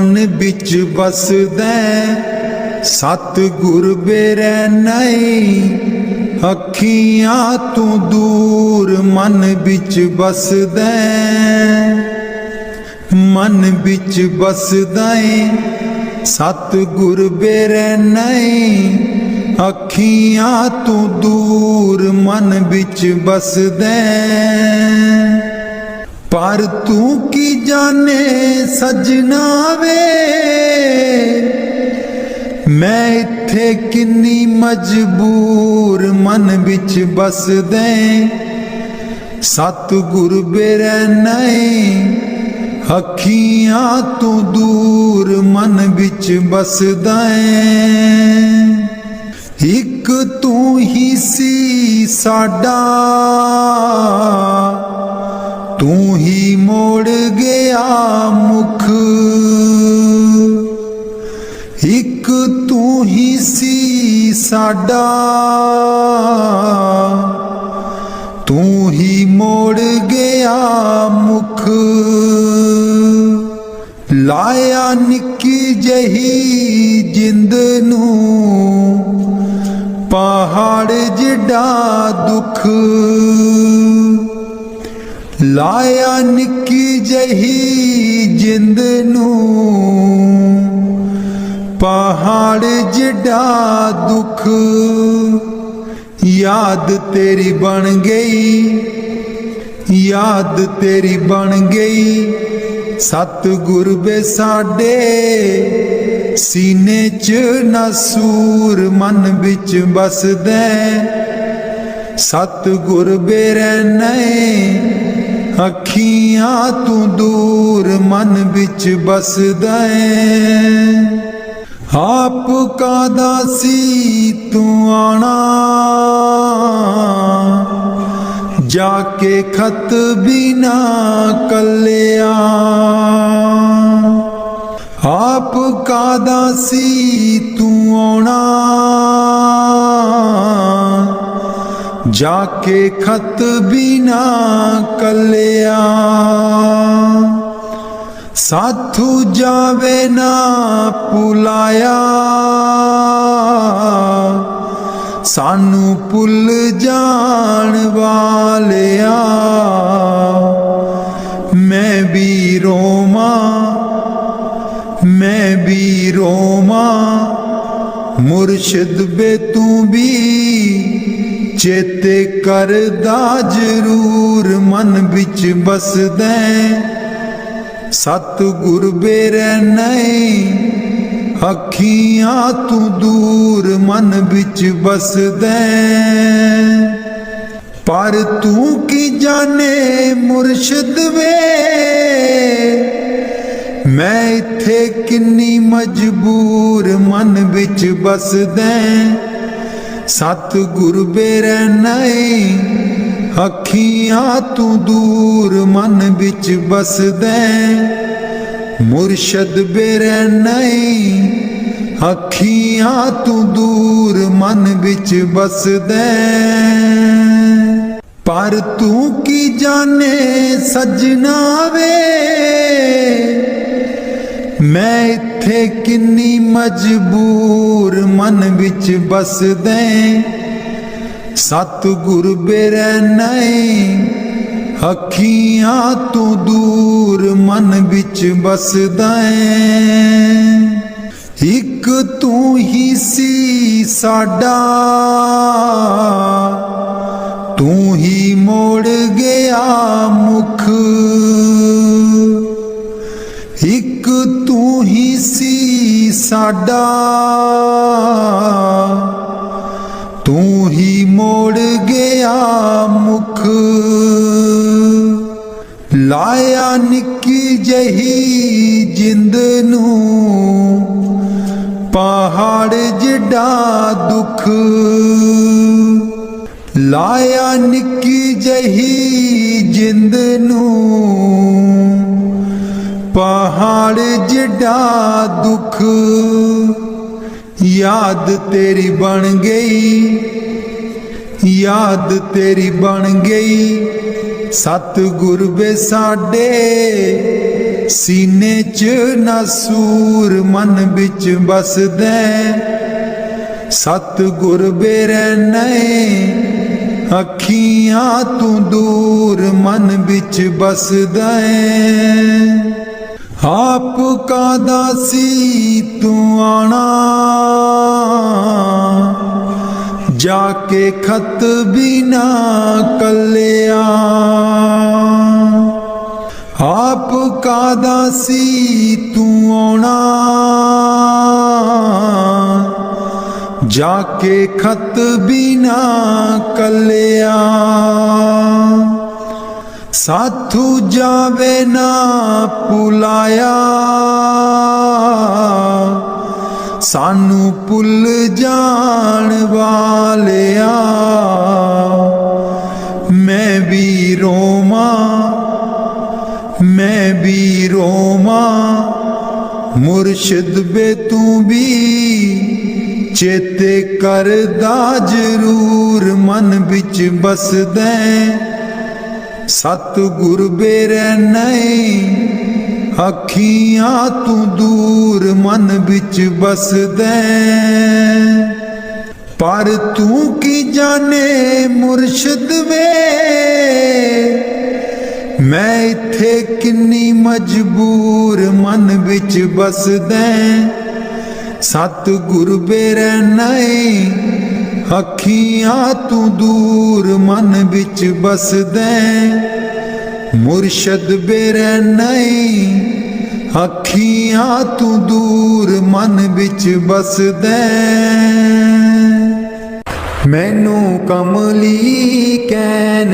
मन बिच बसदै सतगुर बेरै नहीं अखियां तू दूर मन बिच बसदै मन बिच बसदा सतगुर बेरै नहीं अखियां तू दूर मन बिच बसदै पर तू की जाने सजना वे मैं इत्थे किन्नी मजबूर मन बिच बसदे सतगुर बेरै नहीं अखियां तू दूर मन बिच बसदा एक तू ही सी साडा तू ही मोड़ गया मुख एक तू ही सी साडा तू ही मोड़ गया मुख लाया निक्की जही जिंद नू पहाड़ जिड्डा दुख लाया निक्की जही जिंद नू पहाड़ जिड्डा दुख याद तेरी बन गई याद तेरी बन गई सतगुर बे साडे सीने च नसूर मन बिच बसदे सतगुर बेरै नहीं अखियां तू दूर मन बिच बसदा आप का दासी तू आना जाके खत बिना कलिया आप का दासी तू आना जाके खत बिना कलिया साथू जावे ना पुलाया सानू भुल जान वालिया मैं भी रोमा मुर्शिद बे तू भी चेते करदा जरूर मन बिच बसदे सतगुर बेरै नहीं अखियां तू दूर मन बिच बसदे पर तू की जाने मुर्शिद वे मैं इत्थे किन्नी मजबूर मन बिच बसदे सतगुर बेरै नहीं अखियां तू दूर मन बिच बसदे मुर्शद बेरै नहीं अखियां तू दूर मन बिच बसदे पर तू की जाने सजना वे मैं इत्थे किन्नी मजबूर मन बिच बसदे सतगुर बेरै नहीं अखियां तू दूर मन बिच बसदा एक तू ही सी साडा तू ही मोड़ गया मुख एक तू ही सी साडा तू ही मोड़ गया मुख लाया निक्की जही जिंद नू पहाड़ जिड्डा दुख लाया निक्की जही जिंद नू पहाड़ जिड्डा दुख याद तेरी बन गई याद तेरी बन गई सतगुर बे साडे सीने च नसूर मन बिच बसदै सतगुर बेरैने अखियां तू दूर मन बिच बसदा आप का दासी तू आना जाके खत बिना कलिया आप का दासी तू आना जाके खत बिना कलिया साथू जावे ना पुलाया सानू भुल जान वालिया मैं भी रोमा मुर्शिद बे तू भी चेते करदा जरूर मन बिच बसदै सतगुर बेरैने अखियां तू दूर मन बिच बसदै पर तू की जाने मुर्शिद वे मैं इत्थे किन्नी मजबूर मन बिच बसदै सतगुर बेरैने अखियां तू दूर मन बिच बसदै मुर्शद बेरैने अखियां तू दूर मन बिच बसदै मैनू कमली कैन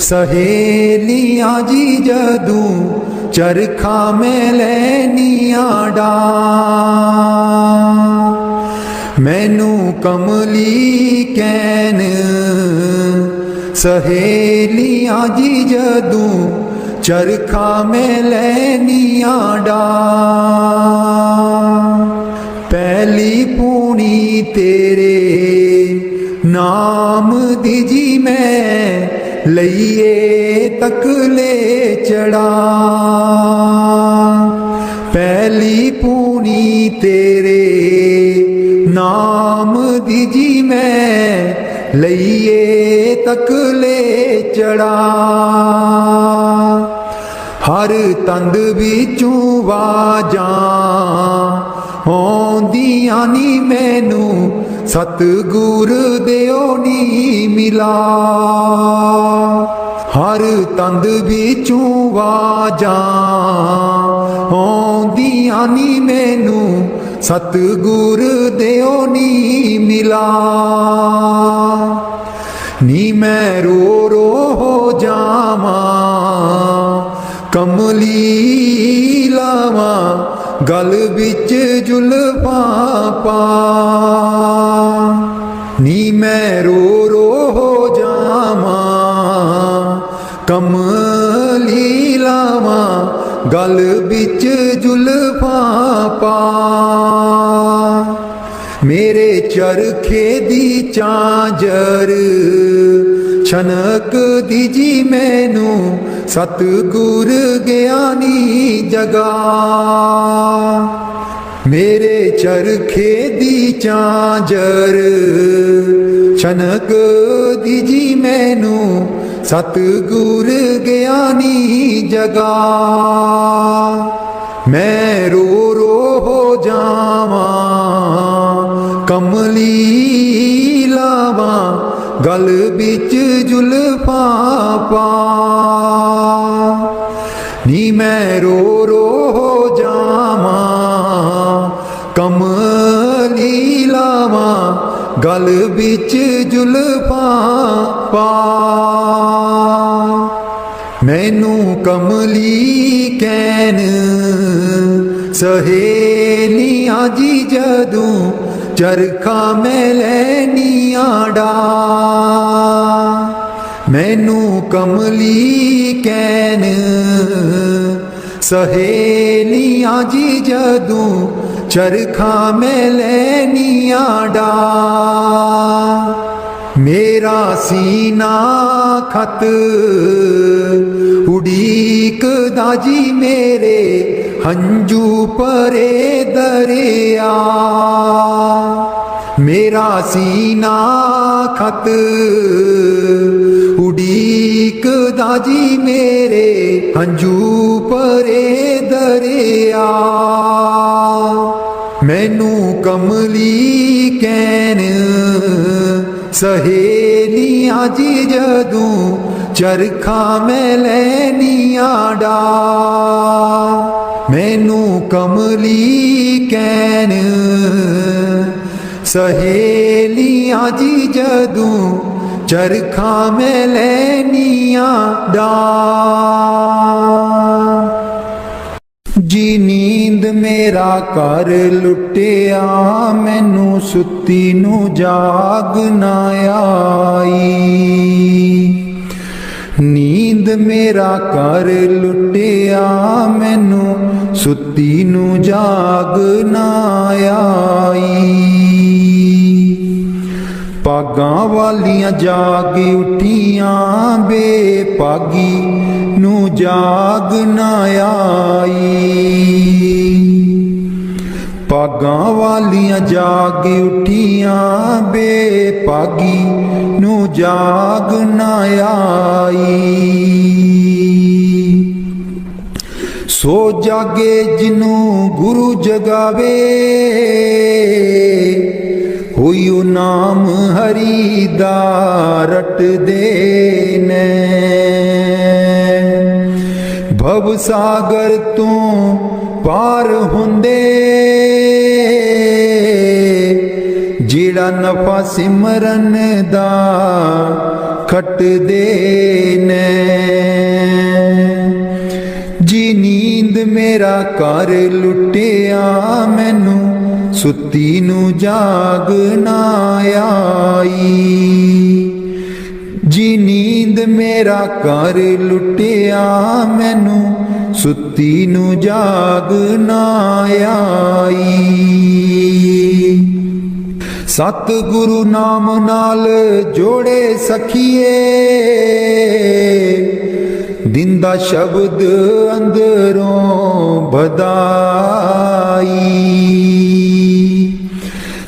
सहेलियां जी जदू चरखा में लैनियां डा मैनू कमली कैन सहेलियां जी जदू चरखा में लैनियां डा पहली पूनी तेरे नाम दी जी मैं लइए तकले चढ़ा पहली पूनी तेरे नाम दी जी मैं लइए तकले चढ़ा हर तंद बिचों वाजां आउंदियां नी मैनू सतगुर दिओ नी मिला हर तंद बिचों वाजां आउंदियां नी मैनू सतगुर दिओ नी मिला नी मैं रो हो जावा कमली लावा गल बिच जुल्फां पा नी मैं रो हो जावा कमली लावा गल बिच जुल्फां पा मेरे चरखे दी चांजर छनक दीजी मैनू सतगुर ज्ञानी जगा मेरे चरखे दी चांजर छनक दीजी मैनू सतगुर ज्ञानी जगा मैं रो हो जावा कमली लावा गल बिच जुल्फां पा नी मैं रो हो जावा कमली लावा गल बिच जुल्फां पा मैनू कमली कैन सहेलियां जी जदू चरखा में लैनियां डा मैनू कमली कैन सहेलियां जी जदू चरखा में लैनियां डा मेरा सीना खत उड़ीकदा जी मेरे हंजू परे दरिया। मेरा सीना खत उड़ीकदा जी मेरे हंजू परे दरिया। मैनू कमली कैन सहेलियां जी जदूं चरखा मैं लैनिया डा। मैनू कमली कैन सहेलियां जी जदूं चरखा मैं लैनिया डा। जी नींद मेरा कर लुटिया मैनू सुती नू जाग ना आई। नींद मेरा कर लुटिया मैनू सुती नू जाग ना आई। पागां वालियां जाग उठियां बेपागी नू जाग ना आई। पागां वालियां जाग उठियां बेपागी नू जाग ना आई। सो जागे जिनू गुरु जगावे होइयो नाम हरि दा रट देने। भव सागर तो पार हुंदे जेड़ा नफा सिमरन दा खट देने। जी नींद मेरा कर लुटिया मैनू सुती नू जाग ना आई। जी नींद मेरा कर लुटिया मैनू सुती नू जाग ना आई। सतगुरु नाम नाल जोड़े सखिए दिंदा शब्द अंदरों बधाई।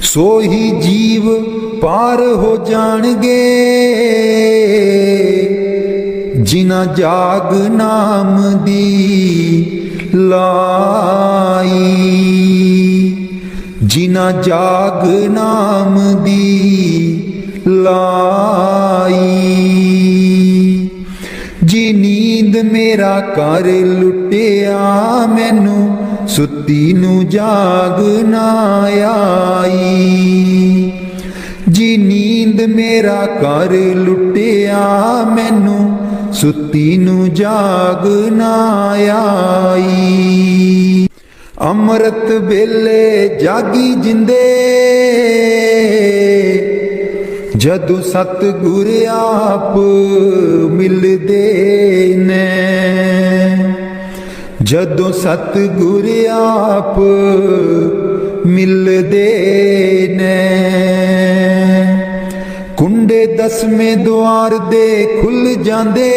सोही जीव पार हो जाणगे जिना जाग नाम दी लाई। जिना जाग नाम दी लाई। जी नींद मेरा कर लुटिया मैनू सुती नू जाग ना आई। जी नींद मेरा कर लुटिया मैनू सुती नू जाग ना आई। अमृत वेले जागी जिंदे जदू सतगुर आप मिलदे ने। जदों सतगुर आप मिलदे ने। कुंडे दसवें द्वार दे खुल जांदे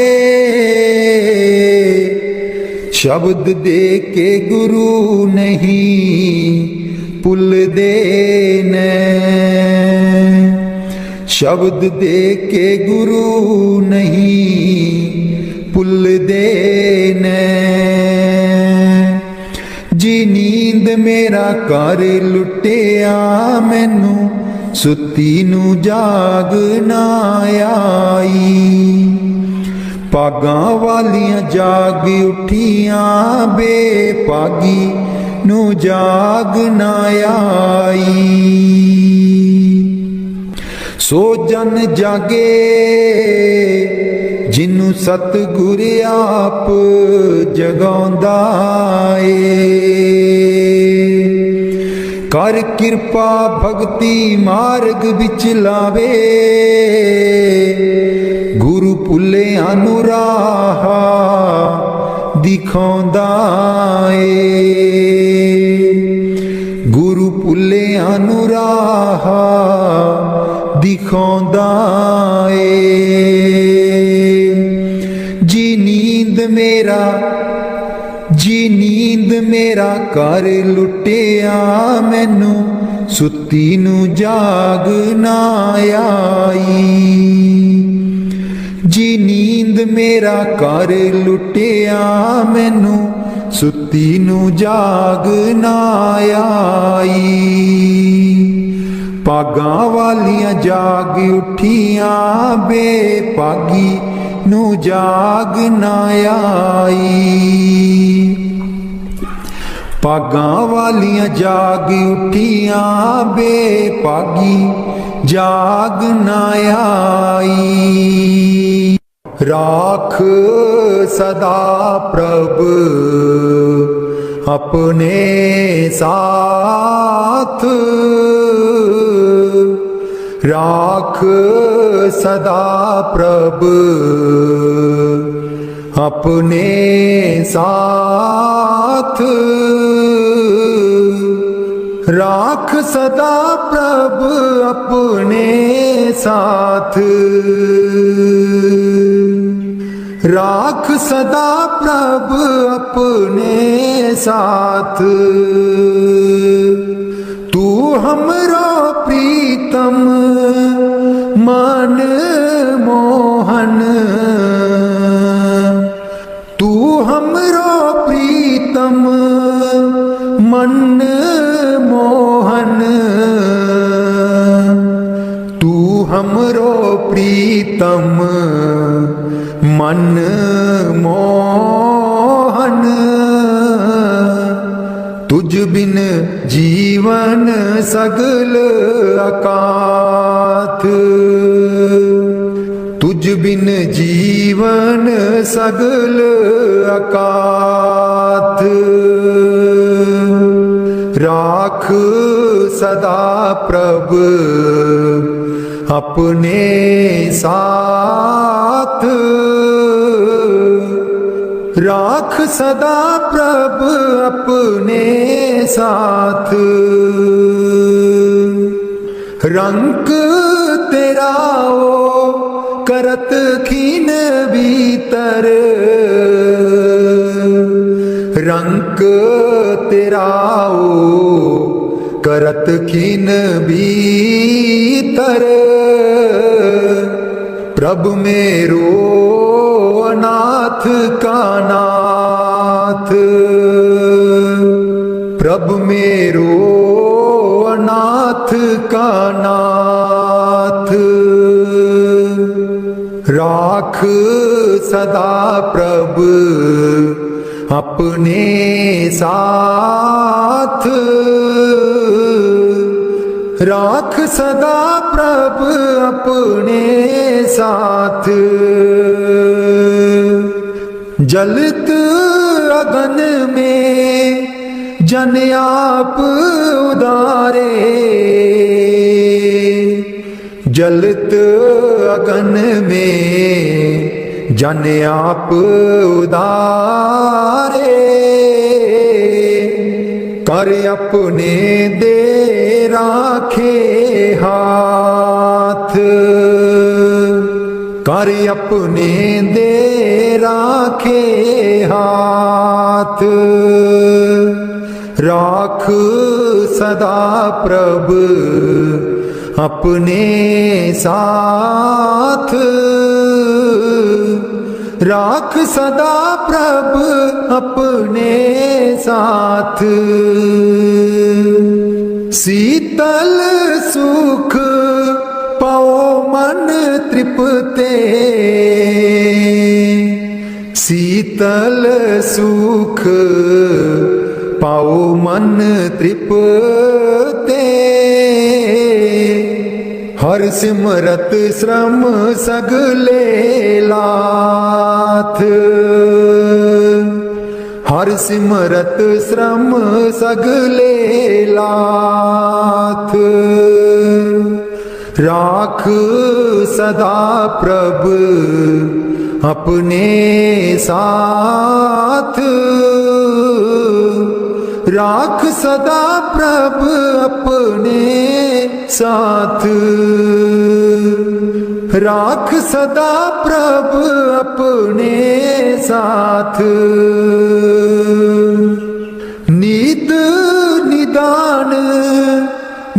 शब्द दे के गुरु नहीं भुलदे ने। शब्द दे के गुरु नहीं भुलदे ने। जी नींद मेरा कर लुटिया मैनू सुती नू जाग ना आई। पागां वालियां जाग उठियां बेपागी नू जाग ना आई। सो जन जागे जिन्नू सतगुर आप जगांदा ए। कर किरपा भगती मार्ग विच लावे गुरु भुले अनुराह दिखांदा ए। गुरु भुले अनुराह दिखाउंदा ए। जी नींद मेरा कर लुटिया मैनू सुती नू जाग ना आई। जी नींद मेरा कर लुटिया मैनू सुती नू जाग ना आई। पागां वालियां जाग उठियां बेपागी नू जाग ना आई। पागां वालियां जाग उठियां बेपागी जाग ना आई। राख सदा प्रभ अपने साथ, राख सदा प्रभ अपने साथ। राख सदा प्रभ अपने साथ। राख सदा प्रभ अपने साथ। तू हमरो प्रीतम मन मोहन, तू हमरो प्रीतम मन मोहन। तू हमरो प्रीतम मन मोहन। तुझ बिन जीवन सगल अकाथ, तुझ बिन जीवन सगल अकाथ। राख सदा प्रभ अपने साथ। राख सदा प्रभ अपने साथ। रंग तेरा ओ करत खीन भीतर, रंग तेरा ओ करत खीन भीतर। प्रभु मेरो अनाथ का नाथ, प्रभु मेरो अनाथ का नाथ। राख सदा प्रभ अपने साथ। राख सदा प्रभ अपने साथ। जलत अगन में जन आप उदारे, जलत अगन में जन आप उदारे। कर अपने दे राखे हाथ, कर अपने दे राखे हाथ। राख सदा प्रभ अपने साथ। राख सदा प्रभ अपने साथ। शीतल सुख पाओ मन तृप्ते, शीतल सुख पाओ मन तृप्ते। हर सिमरत श्रम सगले लाथ, हर सिमरत श्रम सगले लाथ। राख सदा प्रभ अपने साथ। राख सदा प्रभ अपने साथ, राख सदा प्रभ अपने साथ। नीत निदान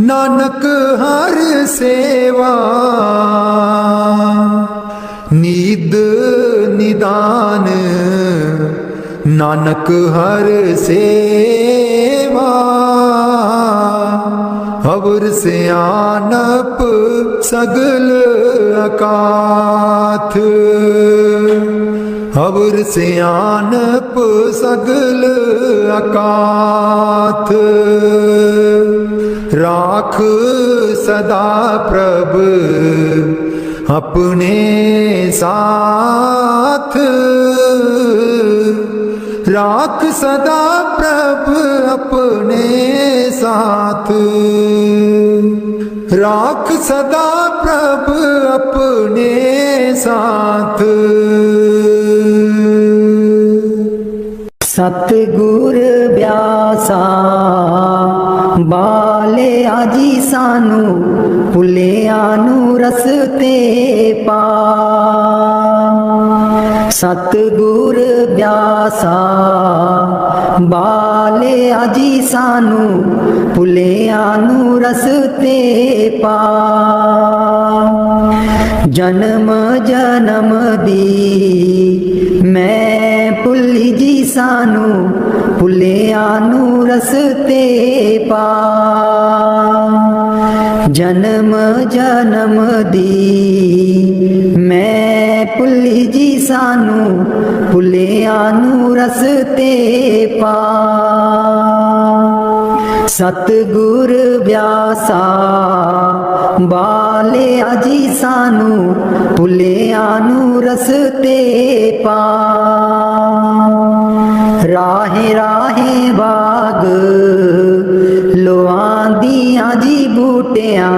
नानक हर सेवा, नीद निदान नानक हर सेवा। अवर सियानप सगल अकाथ, अवर सियानप सगल अकाथ। राख सदा प्रभ अपने साथ, राख सदा प्रभ अपने साथ, राख सदा प्रभ अपने साथ। सतगुर ब्यासा बाले आजी सानू भुलिया नू रसते पा। सतगुर ब्यासा बाले आजी सानू भुलिया नू रसते पा। जन्म जन्म दी मैं भुली जी सानू भुलिया नू रसते पा। जन्म जन्म दी मैं भुली जी सानू भुलिया नू रसते पा। सतगुर ब्यासा बाले आजी सानू भुलिया नू रसते पा। राहे राहे बाग लोआंदियां जी बूटियां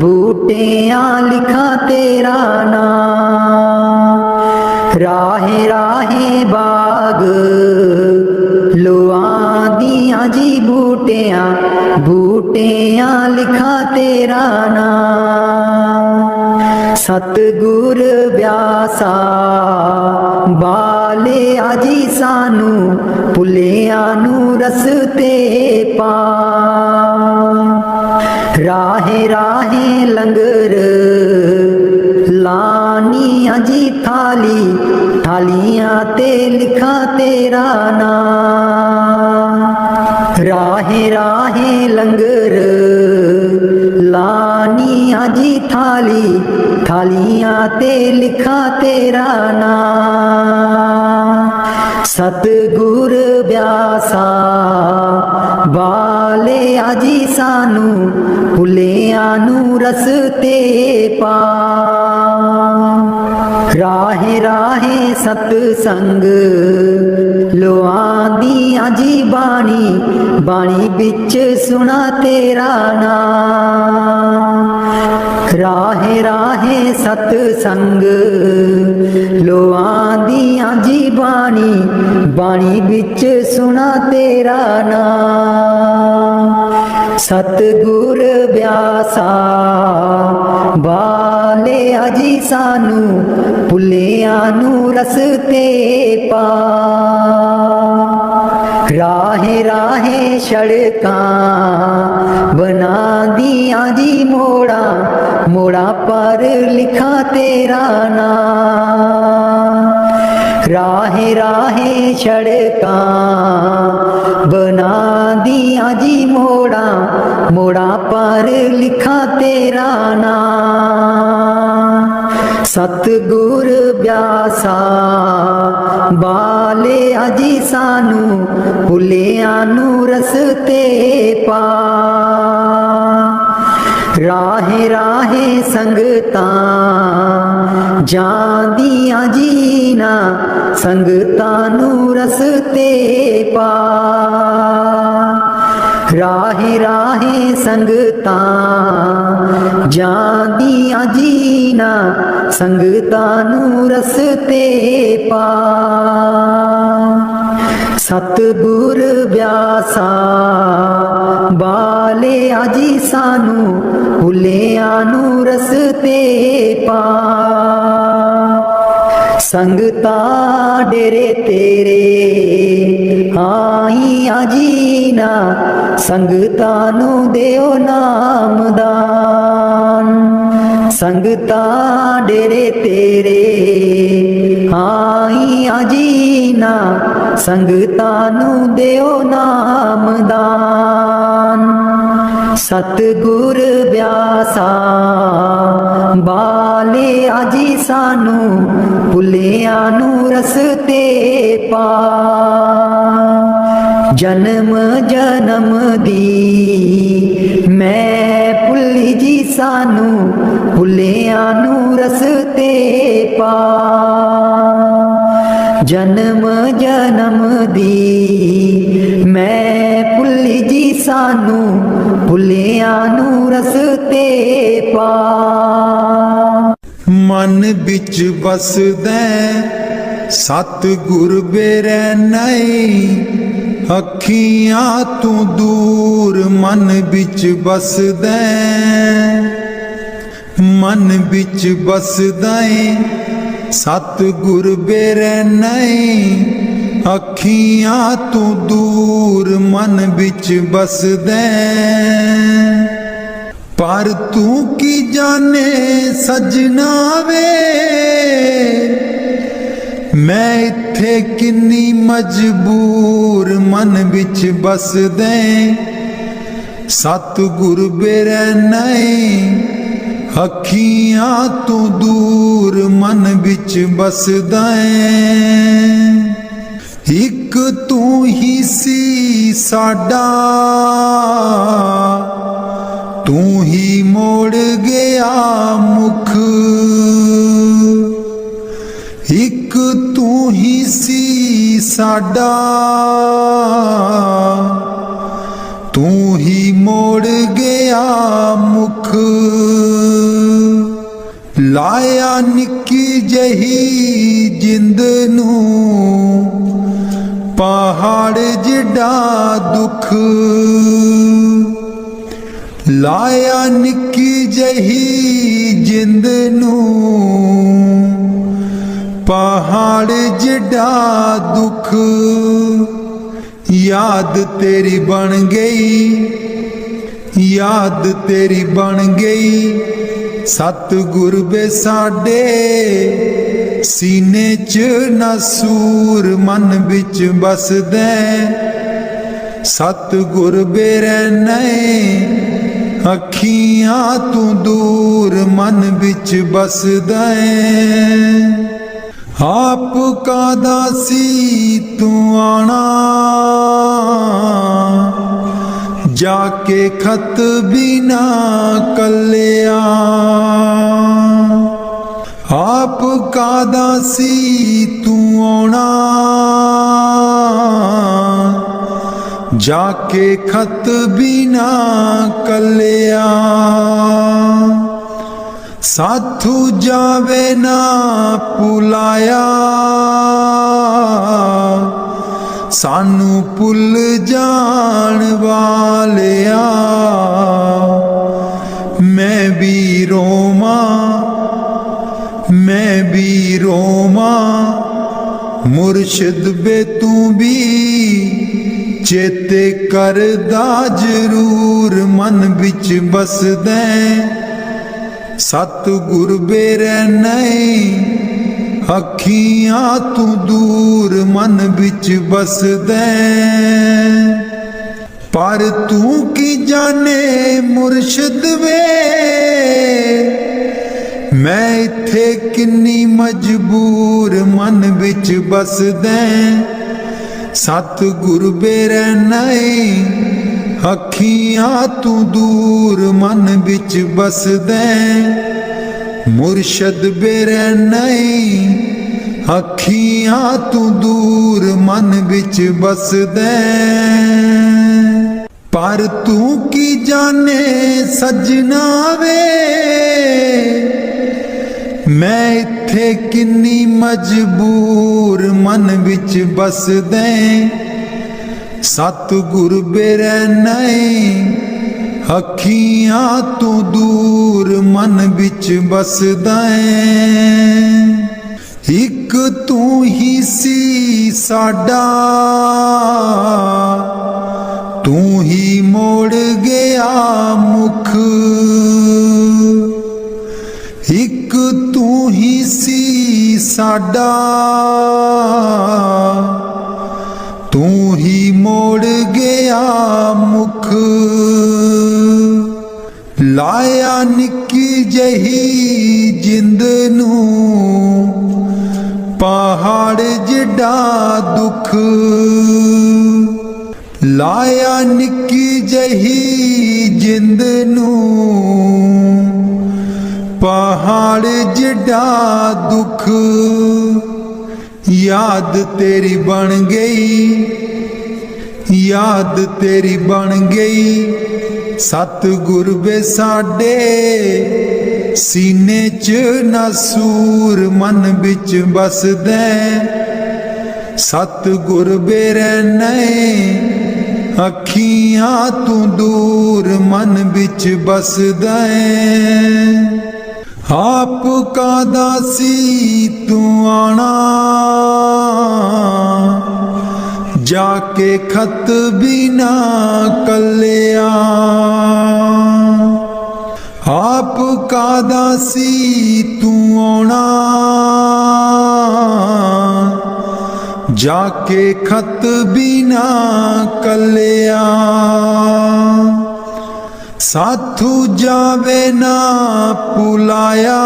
बूटियां लिखा तेरा नाम। राहे राहे बाग लोआंदियां जी बूटियां बूटियां लिखा तेरा नाम। सतगुर ब्यासा बाले आजी सानू भुलिया नू रसते पा। राहे राहे लंगर लानियां जी थाली थालियां ते लिखा तेरा नाम। राहे राहे लंगर लानियां जी थाली थालियां ते लिखा तेरा नाम। सतगुर ब्यासा बाले आजी सानू भुलिया नू रसते पा। राहे राहे सतसंग लोआंदियां जी बाणी बाणी बिच सुना तेरा नाम। राहे राहे सतसंग लोआंदियां जी बाणी बाणी बिच सुना तेरा नाम। सतगुर ब्यासा बाले आजी सानू भुलिया नू रसते पा। राहे राहे सड़कां बना दियां जी मोड़ा मोड़ा पर लिखा तेरा नाम। राहे राहे सड़कां बना दियां जी मोड़ा मोड़ा पर लिखा तेरा नाम। सतगुर ब्यासा बाले आजी सानू भुलिया नू रसते पा। राहे राहे संगतां जांदियां जीना संगतां नू रसते पा। राहे राहे संगतां जांदियां जीना संगतां नू रसते पा। ਸਤਿਗੁਰ ਬਿਆਸਾ ਬਾਲਿਆ ਜੀ ਸਾਨੂੰ ਭੁੱਲਿਆਂ ਨੂੰ ਰਸਤੇ ਪਾ ਸੰਗਤਾਂ ਡੇਰੇ ਤੇਰੇ ਆਈਆਂ ਜੀ ਨਾ ਸੰਗਤਾਂ ਨੂੰ ਦਿਓ ਨਾਮਦਾਨ ਸੰਗਤਾਂ ਡੇਰੇ ਤੇਰੇ ਆਈਆਂ ਜੀ ਨਾ ਸੰਗਤਾਂ ਨੂੰ ਦਿਓ ਨਾਮਦਾਨ ਸਤਿਗੁਰ ਬਿਆਸਾ ਬਾਲਿਆ ਜੀ ਸਾਨੂੰ ਭੁੱਲਿਆਂ ਨੂੰ ਰਸਤੇ ਪਾ ਜਨਮ ਜਨਮ ਦੀ ਮੈਂ ਭੁੱਲੀ ਜੀ ਸਾਨੂੰ ਭੁੱਲਿਆਂ ਨੂੰ ਰਸਤੇ ਪਾ ਜਨਮ ਜਨਮ ਦੀ ਮੈਂ ਭੁੱਲੀ ਜੀ ਸਾਨੂੰ ਭੁੱਲਿਆਂ ਨੂੰ ਰਸਤੇ ਪਾ ਮਨ ਵਿੱਚ ਵਸਦਾ ਸਤਿਗੁਰ ਬੇਰੈਨਾਈ ਅੱਖੀਆਂ ਤੋਂ ਦੂਰ ਮਨ ਵਿੱਚ ਵਸਦਾ ਮਨ ਵਿੱਚ ਵਸਦਾ ਸਤਿਗੁਰ ਬੇਰੈਨਾਈ ਅੱਖੀਆਂ ਤੋਂ ਦੂਰ ਮਨ ਵਿੱਚ ਵਸਦਾ ਪਰ ਤੂੰ ਕੀ ਜਾਣੇ ਸਜਣਾ ਵੇ ਮੈਂ ਇੱਥੇ ਕਿੰਨੀ ਮਜਬੂਰ ਮਨ ਵਿੱਚ ਵਸਦਾ ਸਤਿਗੁਰ ਬੇਰੈਨਾਈ ਅੱਖੀਆਂ ਤੋਂ ਦੂਰ ਮਨ ਵਿੱਚ ਵਸਦਾ ਇੱਕ ਤੂੰ ਹੀ ਸੀ ਸਾਡਾ ਤੂੰ ਹੀ ਮੋੜ ਗਿਆ ਮੁਖ ਇੱਕ ਤੂੰ ਹੀ ਸੀ ਸਾਡਾ ਤੂੰ ਹੀ ਮੋੜ ਗਿਆ ਮੁਖ ਲਾਇਆ ਨਿੱਕੀ ਜਹੀ ਜਿੰਦ ਨੂੰ ਪਹਾੜ ਜਿੱਡਾ ਦੁੱਖ ਲਾਇਆ ਨਿੱਕੀ ਜਹੀ ਜਿੰਦ ਨੂੰ ਪਹਾੜ ਜਿੱਡਾ ਦੁੱਖ ਯਾਦ ਤੇਰੀ ਬਣ ਗਈ ਯਾਦ ਤੇਰੀ ਬਣ ਗਈ ਸਤਿਗੁਰ ਵੇ ਸਾਡੇ ਸੀਨੇ 'ਚ ਨਸੂਰ ਮਨ ਵਿੱਚ ਵਸਦਾ ਸਤਿਗੁਰ ਬੇਰੈਨਾਈ ਅੱਖੀਆਂ ਤੋਂ ਦੂਰ ਮਨ ਵਿੱਚ ਵਸਦਾ ਆਪ ਕਾਦਾ ਸੀ ਤੂੰ ਆਣਾ ਜਾ ਕੇ ਖਤ ਬਿਨਾ ਕੱਲਿਆ ਆਪ ਕਾਦਾ ਸੀ ਤੂੰ ਆਉਣਾ ਜਾ ਕੇ ਖਤ ਬਿਨਾ ਕੱਲਿਆ ਸਾਥੂ ਜਾਵੇ ਨਾ ਭੁਲਾਇਆ ਸਾਨੂੰ ਭੁੱਲ ਜਾਣ ਵਾਲਿਆ ਮੈਂ ਵੀ ਰੋਵਾਂ ਮੁਰਸ਼ਿਦ ਵੇ ਤੂੰ ਵੀ ਚੇਤੇ ਕਰਦਾ ਜ਼ਰੂਰ ਮਨ ਵਿੱਚ ਵਸਦਾ ਸਤਿਗੁਰ ਬੇਰੈਨਾਈ ਅੱਖੀਆਂ ਤੋਂ ਦੂਰ ਮਨ ਵਿੱਚ ਵਸਦਾ ਪਰ ਤੂੰ ਕੀ ਜਾਣੇ ਮੁਰਸ਼ਿਦ ਵੇ ਮੈਂ ਇੱਥੇ ਕਿੰਨੀ ਮਜਬੂਰ ਮਨ ਵਿੱਚ ਵਸਦਾ ਸਤਿਗੁਰ ਬੇਰੈਨਾਈ ਅੱਖੀਆਂ ਤੋਂ ਦੂਰ ਮਨ ਵਿੱਚ ਵਸਦਾ ਮੁਰਸ਼ਦ ਬੇਰੈਨਾਈ ਅੱਖੀਆਂ ਤੋਂ ਦੂਰ ਮਨ ਵਿੱਚ ਵਸਦਾ ਪਰ ਤੂੰ ਕੀ ਜਾਣੇ ਸਜਣਾ ਵੇ ਮੈਂ ਇੱਥੇ ਕਿੰਨੀ ਮਜਬੂਰ ਮਨ ਵਿੱਚ ਵਸਦਾ सतगुर बेरैनै अखियां तो दूर मन बिच बसदा है। एक तू ही सी साडा तू ही मोड़ गया मुख। एक तू ही सी साडा तू ही मोड़ गया मुख। लाया निक्की जही जिंद नू पहाड़ जिड्डा दुख। लाया निक्की जही जिंद नू पहाड़ जिड्डा दुख। याद तेरी बन गई, याद तेरी बन गई सतगुर वे साडे। सीने च नसूर मन बिच बसदे। सतगुर बेरैनै अखियां तू दूर मन बिच बसदा है। आप का दासी तू आना जाके खत भी ना कलिया। आप का दासी तू आना जाके खत भी ना कलिया। साथू जावे ना पुलाया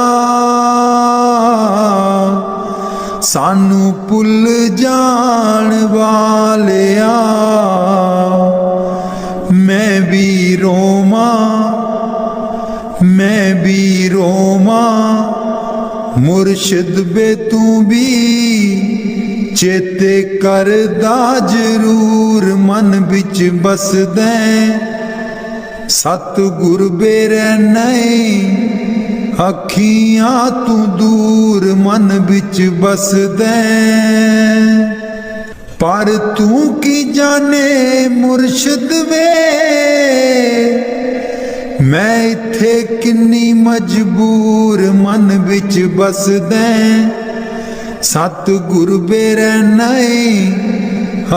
सानू भुल जान वालिया। मैं भी रोमा, मैं भी रोमा मुर्शिद बे तू भी चेते करदा जरूर मन बिच बसदे। सतगुर बेरैनै अखियां तू दूर मन बिच बसदे। पर तू की जाने मुर्शिद वे मैं इत्थे किन्नी मजबूर मन बिच बसदे। सतगुर बेरैनै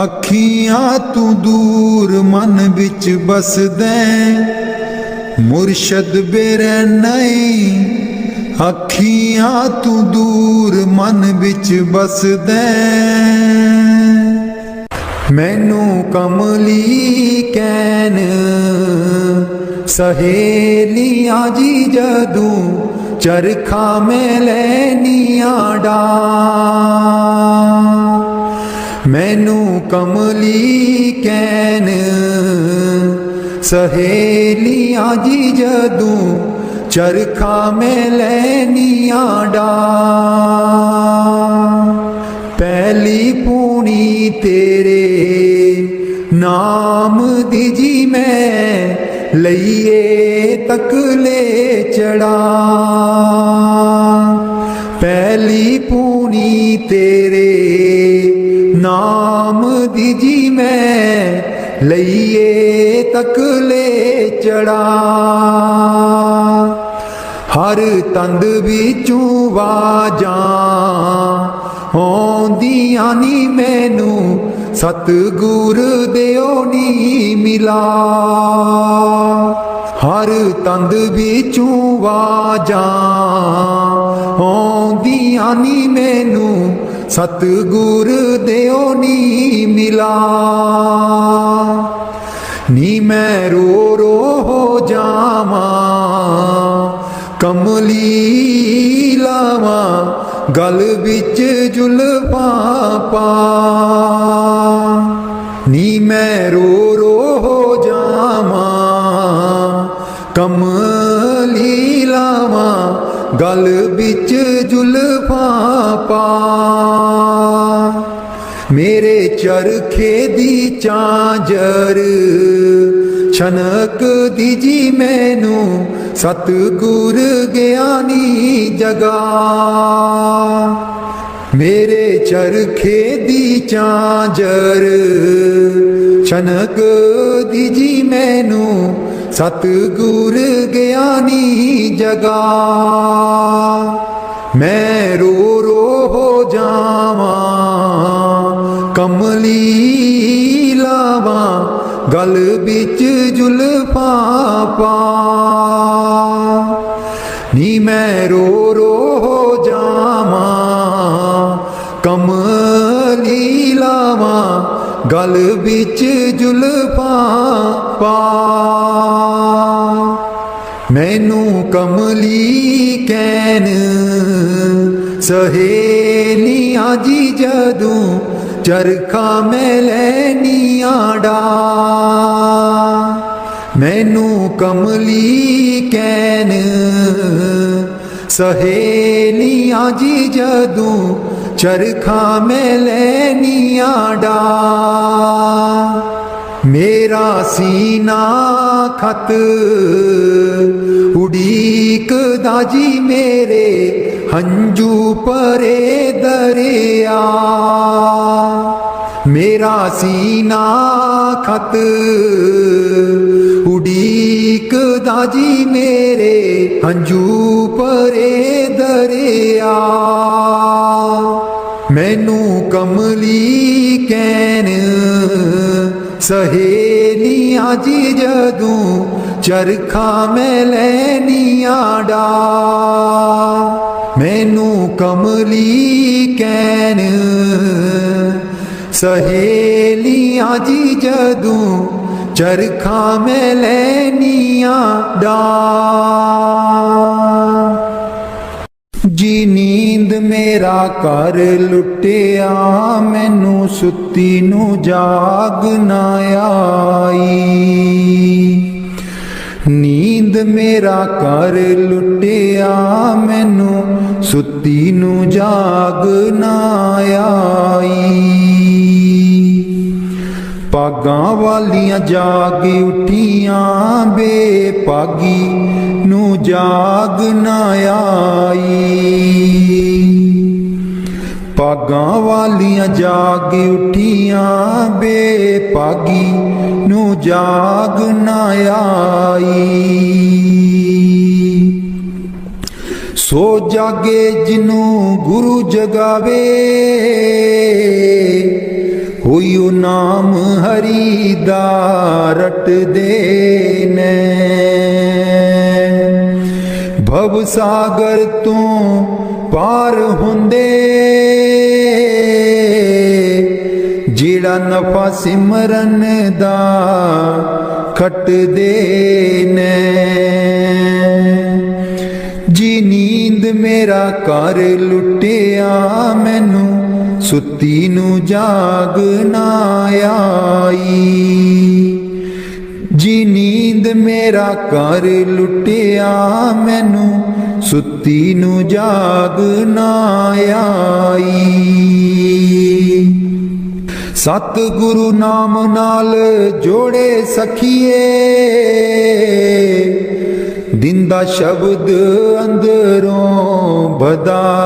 अखियां तू दूर मन बिच बसदे। मुर्शद बेरैनै अखियां तू दूर मन बिच बसदे। मैनू कमली कैन सहेलियां जी जदूं चरखा में लैनियां डा। मैनू कमली कैन सहेलियां जी जदूं चरखा में लैनियां डा। पहली पूनी तेरे नाम दी जी मैं लइए तकले चढ़ा। पहली पूनी तेरे नाम दी जी मैं लइए तकले चढ़ा। हर तंद बिचों वाजां आउंदियां नी मैनू सतगुर दिओ नी मिला। हर तंद बिचों वाजां आउंदियां नी मैनू सतगुर दिओ नी मिला। नी मैं रो रो हो जावां कमली लावां गल बिच जुल्फां पा। नी मैं रो रो हो जावां कमली लावां गल बिच जुल्फां पा। मेरे चरखे दी चांजर छनक दीजी मैनू सतगुर ज्ञानी जगा। मेरे चरखे दी चांजर छनक दीजी मैनू सतगुर ज्ञानी जगा। मैं रो रो हो जावा कमली लावा गल बिच जुल्फा पा। नी मैं रो रो हो जावा कमली लावा गल बिच जुल्फा पा। मैनू कमली कैन सहेलियां जी जदों चरखा मैं लैनियां डा। मैनू कमली कैन सहेलियां जी जदों चरखा मैं लैनियां डा। मेरा सीना खत उड़ीक दाजी मेरे हंजू परे दरिया। मेरा सीना खत उड़ीक दाजी मेरे हंजू परे दरिया। मैनू कमली कैन सहेलियां जी जदों चरखा मैं लैनियां डा। मैनू कमली कैन सहेलियां जी जदों चरखा मैं लैनियां डा। जी नींद मेरा कर लुटिया मैनू सुती नू जाग ना आई। नींद मेरा कर लुटिया मैनू सुती नू जाग ना आई। पागां वालियां जाग उठियां बेपागी नू जाग ना आई। पागां वालियां जाग उठियां बेपागी नू जाग ना आई। सो जागे जिनू गुरु जगावे होइयो नाम हरि दा रट दे ने। भव सागर तो पार हुंदे जेड़ा नफा सिमरन दा खट दे ने। जी नींद मेरा कर लुटिया मैनू सुती नू जाग ना आई। जी नींद मेरा कर लुटिया मैनू सुती नू जाग ना आई। सतगुरु नाम नाल जोड़े सखिए दिंदा शब्द अंदरों बधाई।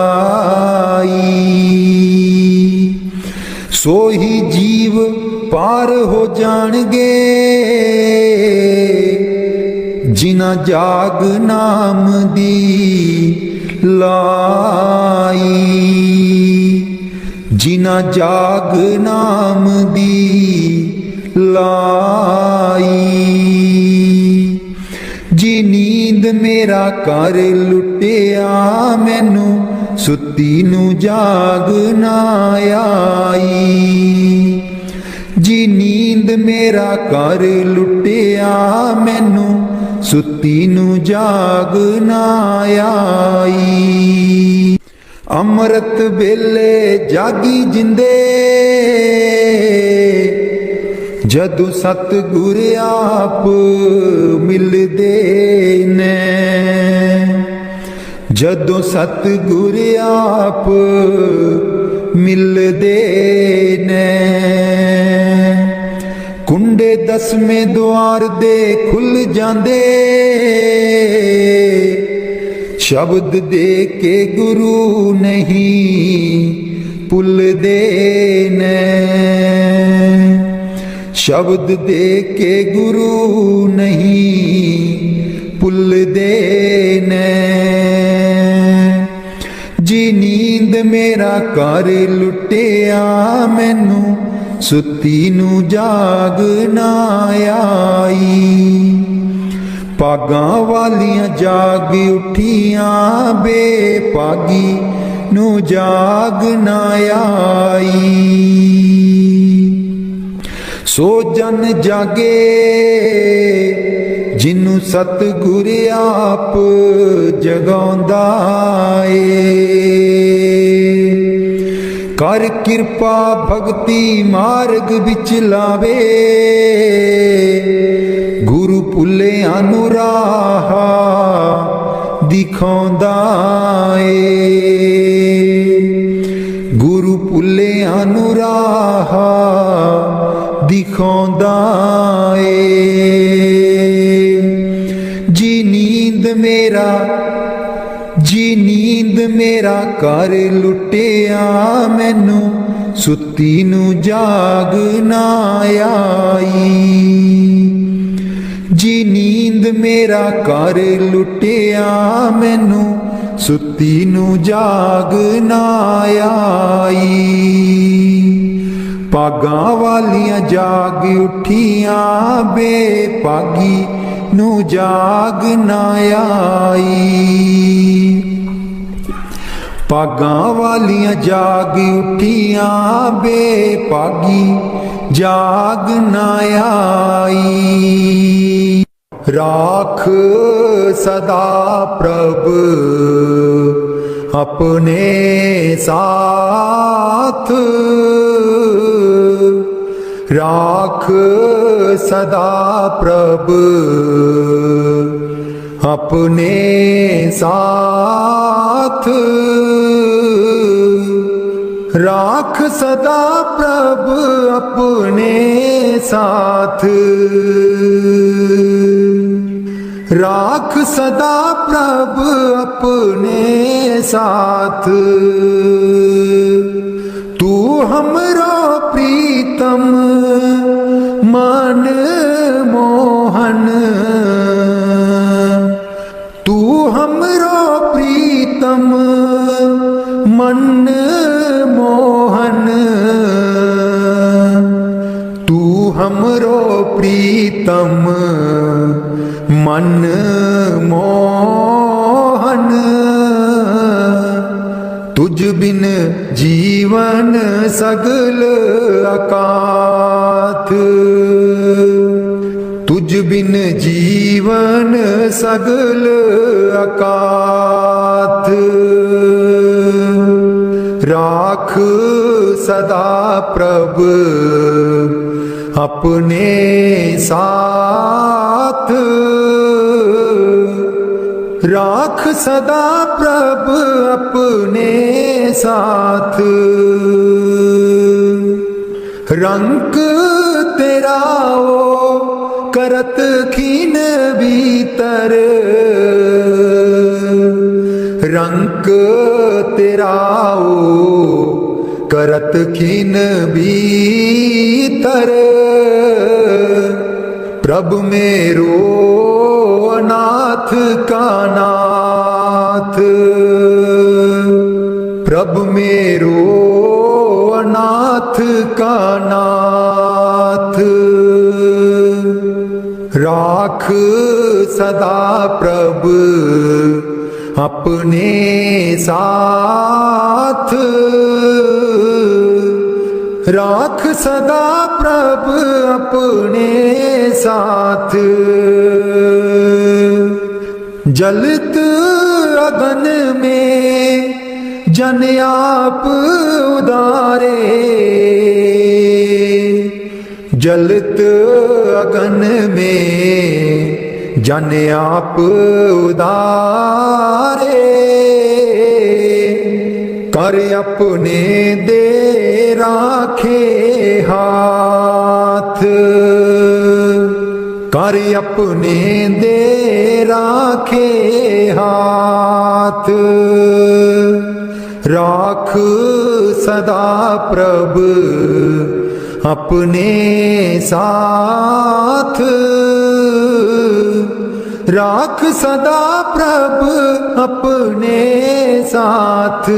सोही जीव पार हो जाणगे जिना जाग नाम दी लाई। जिना जाग नाम दी लाई। जी नींद मेरा कर लुटिया मैनू सुती नू जाग ना आई। जी नींद मेरा कर लुटिया मैनू सुती नू जाग ना आई। अमृत वेले जागी जिंदे जदू सतगुर आप मिलदे ने। जदों सतगुर आप मिलदे ने। कुंडे दसवें द्वार दे खुल जांदे शब्द दे के गुरु नहीं ਭੁੱਲਦੇ ਨੇ। ਸ਼ਬਦ ਦੇ ਕੇ ਗੁਰੂ ਨਹੀਂ ਭੁੱਲਦੇ ਨੇ। ਜੀ ਨੀਂਦ ਮੇਰਾ ਘਰ ਲੁੱਟਿਆ, ਮੈਨੂੰ ਸੁੱਤੀ ਨੂੰ ਜਾਗ ਨਾ ਆਈ। ਭਾਗਾਂ ਵਾਲੀਆਂ ਜਾਗ ਉੱਠੀਆਂ, ਬੇਭਾਗੀ ਨੂੰ ਜਾਗ ਨਾ ਆਈ। ਸੋ ਜਨ ਜਾਗੇ ਜਿਨੂੰ ਸਤਿਗੁਰ ਆਪ ਜਗਾਉਂਦਾ ਏ। ਕਰ ਕਿਰਪਾ ਭਗਤੀ ਮਾਰਗ ਵਿੱਚ ਲਾਵੇ, ਗੁਰੂ ਭੁੱਲਿਆਂ ਨੂੰ ਰਾਹ ਦਿਖਾਉਂਦਾ ਏ। ਗੁਰੂ ਭੁੱਲਿਆਂ ਨੂੰ ਰਾਹ ਦਿਖਾਉਂਦਾ ਏ। ਜੀ ਨੀਂਦ ਮੇਰਾ ਘਰ ਲੁੱਟਿਆ, ਮੈਨੂੰ ਸੁੱਤੀ ਨੂੰ ਜਾਗ ਨਾ ਆਈ। ਜੀ ਨੀਂਦ ਮੇਰਾ ਘਰ ਲੁੱਟਿਆ, ਮੈਨੂੰ ਸੁੱਤੀ ਨੂੰ ਜਾਗ ਨਾ ਆਈ। ਭਾਗਾਂ ਵਾਲੀਆਂ ਜਾਗ ਉੱਠੀਆਂ, ਬੇਭਾਗੀ ਨੂੰ ਜਾਗ ਨਾ ਆਈ। ਭਾਗਾਂ ਵਾਲੀਆਂ ਜਾਗ ਉੱਠੀਆਂ, ਬੇਭਾਗੀ ਜਾਗ ਨਾ ਆਈ। ਰਾਖ ਸਦਾ ਪ੍ਰਭ ਆਪਣੇ ਸਾਥ, ਰਾਖ ਸਦਾ ਪ੍ਰਭ ਆਪਣੇ ਸਾਥ। ਰਾਖ ਸਦਾ ਪ੍ਰਭ ਆਪਣੇ ਸਾਥ। राख सदा प्रभ अपने साथ। तू हमरो प्रीतम मन मोहन, तू हमरो प्रीतम मन मोहन, तू हमरो प्रीतम मन मोहन। तुझ बिन जीवन सगल अकाथ, तुझ बिन जीवन सगल अकाथ। राख सदा प्रभ अपने साथ। राख सदा प्रभ अपने साथ। रंग तेरा ओ करत खीन भीतर, रंग तेरा ओ करत खीन भीतर। प्रभु मेरो नाथ का नाथ, प्रभु मेरो नाथ का नाथ। राख सदा प्रभ अपने साथ। राख सदा प्रभ अपने साथ। जलत अगन में जन आप उदारे, जलत अगन में जन आप उदारे। कर अपने दे राखे हाथ, कर अपने दे राखे हाथ। राख सदा प्रभ अपने साथ, राख सदा प्रभ अपने साथ।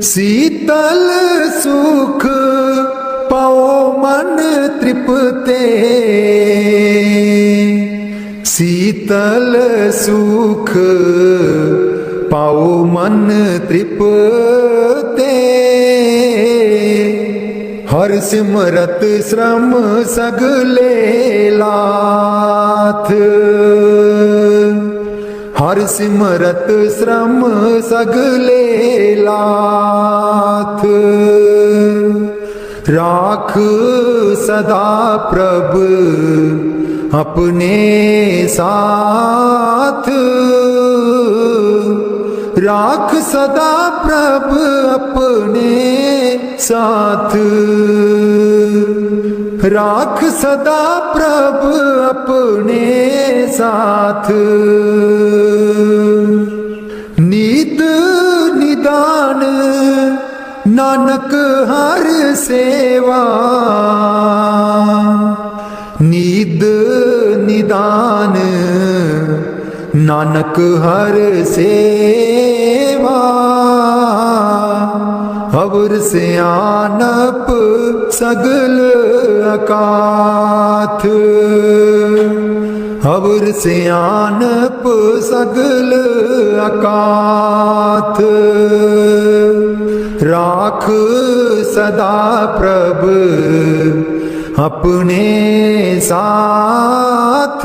शीतल सुख पाओ मन तृप्ते, शीतल सुख पाओ मन तृप्ते। हर सिमरत श्रम सगले लाथ, हर सिमरत श्रम सगले लाथ। राख सदा प्रभ अपने साथ, राख सदा प्रभ अपने साथ, राख सदा प्रभ अपने साथ। नीत निदान नानक हर सेवा, नीद निदान नानक हर सेवा। अवर सियानप सगल अकाथ, अवर सियानप सगल अकाथ। राख सदा प्रभ अपने साथ,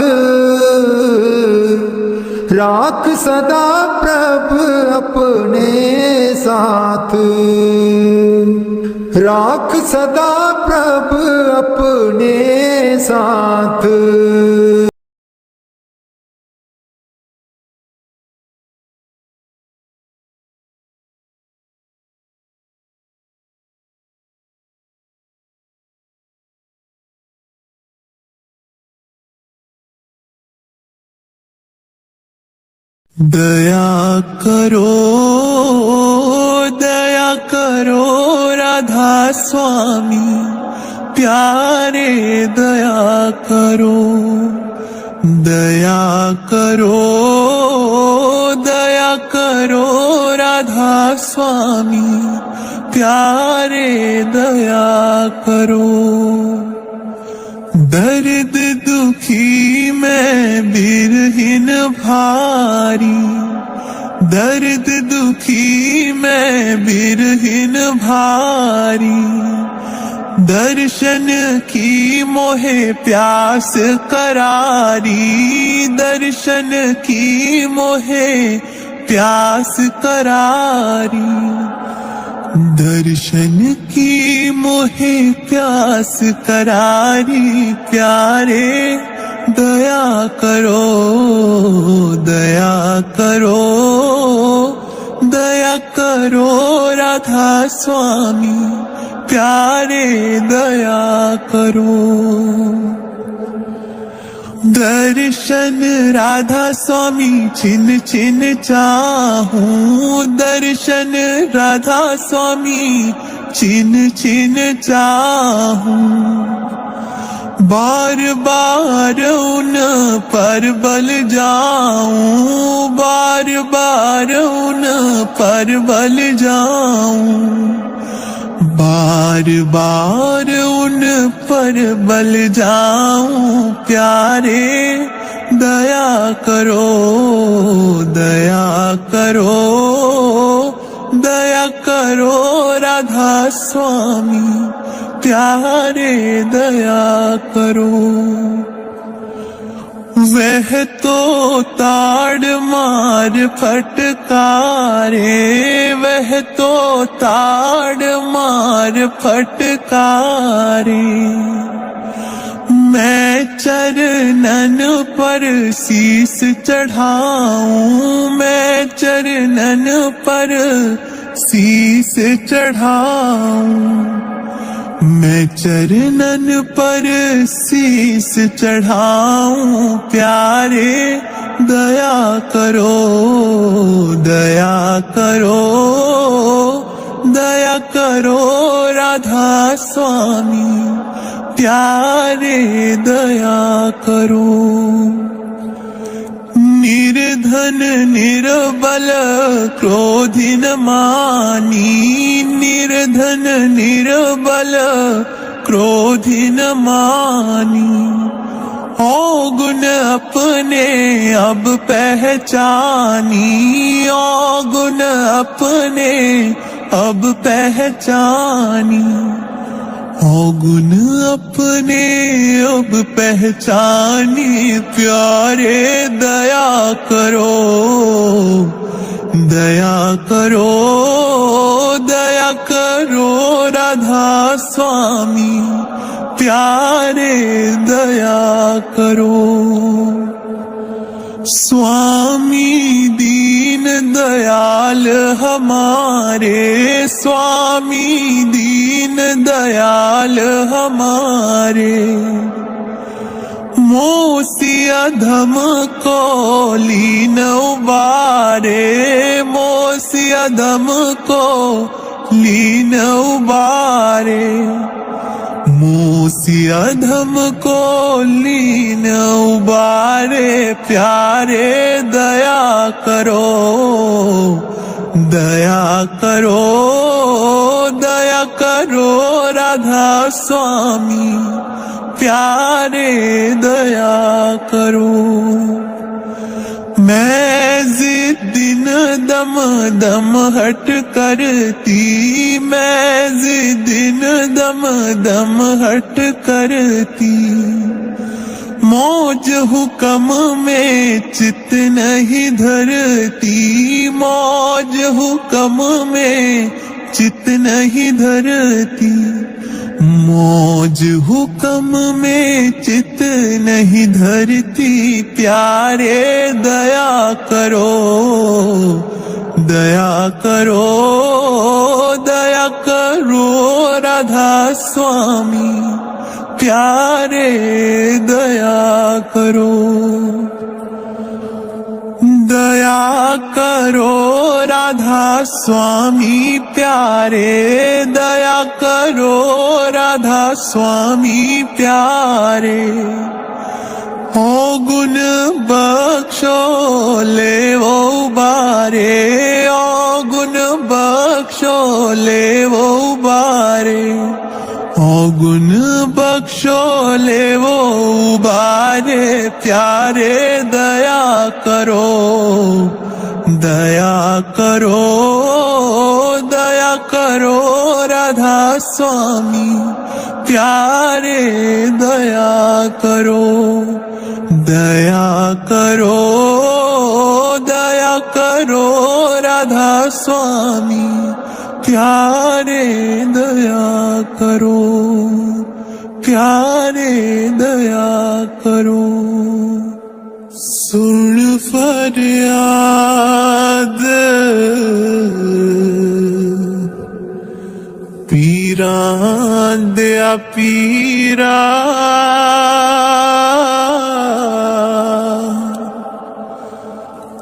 राख सदा प्रभ अपने साथ, राख सदा प्रभ अपने साथ। दया करो राधा स्वामी प्यारे, दया करो, दया करो, दया करो राधा स्वामी प्यारे, दया करो। दर्द दुखी मैं बिरहिन भारी, दर्द दुखी मैं बिरहिन भारी। दर्शन की मोहे प्यास करारी, दर्शन की मोहे प्यास करारी। दर्शन की मोहे प्यास करारी प्यारे, दया करो, दया करो, दया करो राधा स्वामी प्यारे, दया करो। दर्शन राधा स्वामी छिन छिन चाहूं, दर्शन राधा स्वामी छिन छिन चाहूं। बार बार उन पर बल जाऊं, बार बार उन पर बल जाऊं। बार बार उन पर बल जाऊं प्यारे, दया करो, दया करो, दया करो राधा स्वामी प्यारे, दया करो। वह तो ताड़ मार फटकारे, वह तो ताड़ मार फटकारे। मैं चरणन पर शीस चढ़ाऊं, मैं चरणन पर शीस चढ़ाऊं। मैं चरणन पर शीस चढ़ाऊं प्यारे, दया करो दया करो दया करो राधा स्वामी प्यारे, दया करो। निर्धन निर्बल क्रोधिन मानी, निर्धन निर्बल क्रोधिन मानी, औगुण अपने अब पहचानी, औगुण अपने अब पहचानी, औगुण अपने अब पहचानी प्यारे, दया करो दया करो दया करो राधा स्वामी प्यारे, दया करो। स्वामी दीन दयाल हमारे, स्वामी दीन दयाल हमारे, मोसी अधम को लीन उबारे, मोसी अधम को लीन उबारे, मोसी अधम को लीन उबारे प्यारे, दया करो दया करो दया करो राधा स्वामी प्यारे, दया करो। मैं जिद्दिन दम दम हट करती, मैं जिद्दिन दम दम हट करती, मौज हुक्म में चित नहीं धरती, मौज हुक्म में चित नहीं धरती, मौज हुक्म में चित नहीं धरती प्यारे, दया करो दया करो दया करो राधा स्वामी प्यारे, दया करो दया करो राधा स्वामी प्यारे, दया करो राधा स्वामी प्यारे, ओ गुण बख्शो ले वो बारे, ओ गुण बख्शो ले वो बारे, ओ गुण बख्शो ले वो उबारे प्यारे, दया करो दया करो दया करो राधा स्वामी प्यारे, दया करो दया करो दया करो राधा स्वामी प्यारे, दया करो प्यारे, दया करो। सुन फरियाद पीरां दिया पीरा,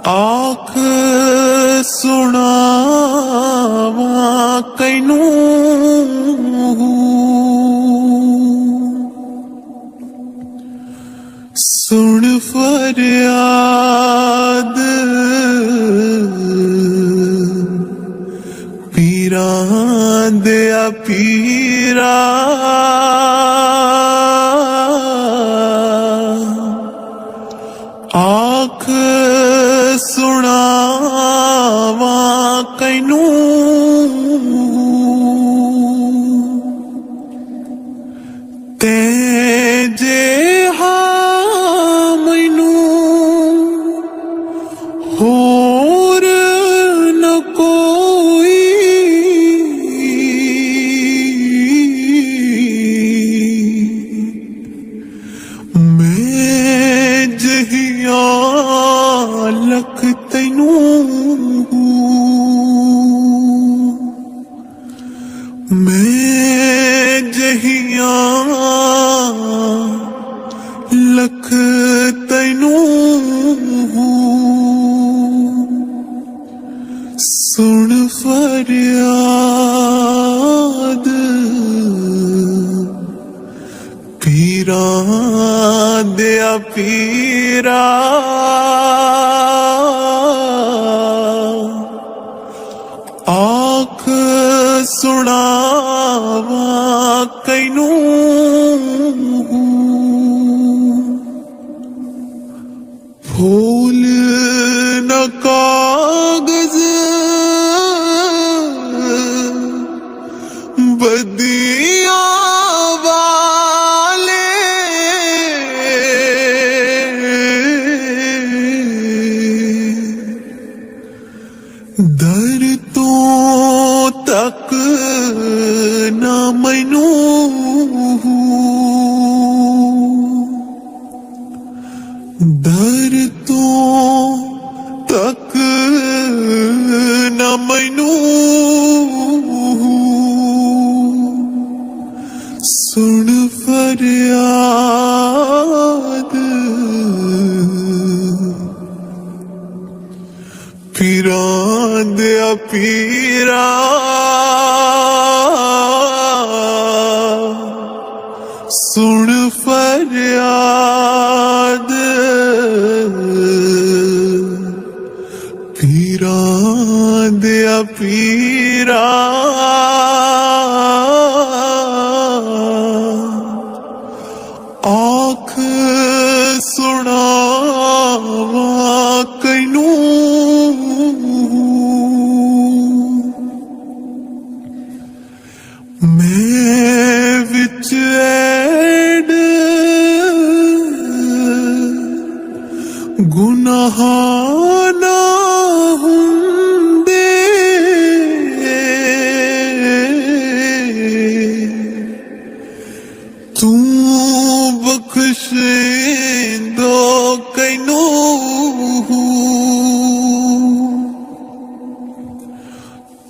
आख सुनावा कैनू, सुन फरियाद पीरां दिया पीरा, आख सुनावा कैनू, ते जे होर न कोई, मैं जहिया लख तैनू, लख तैनू सुन फरियाद पीरा दिया पीरा आख सुनावा कैनू फूल न कागज बदिया वाले दर तो तक न मैनू दर तो तक न मैनू सुन फरियाद पीरा दिया पीरा सुन फरियाद पीरा दिया पीरा आख सुनावा कैनू मैं विच ऐड गुनाह ना हुंदे तू बख्श दो कैनू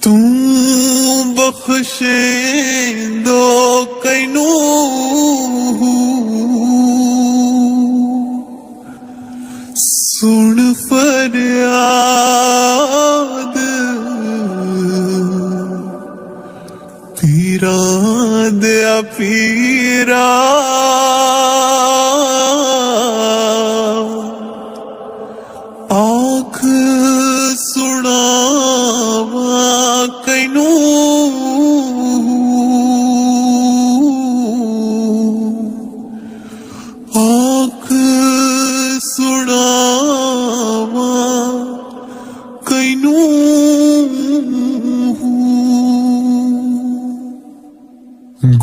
तू बख्श दो कैनू सुन फरियाद पीरा दिया पीरा आँख सुनावा कैनू आँख सुनावा कैनू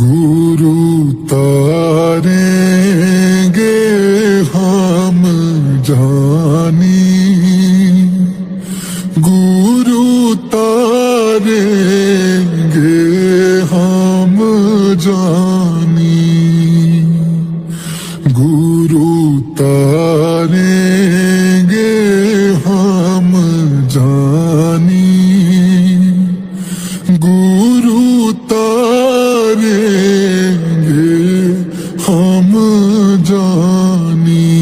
गुरु तारेंगे हम जानी गुरु तारेंगे हम जानी गुरु तारेंगे हम जानी गुरु तारेंगे हम जानी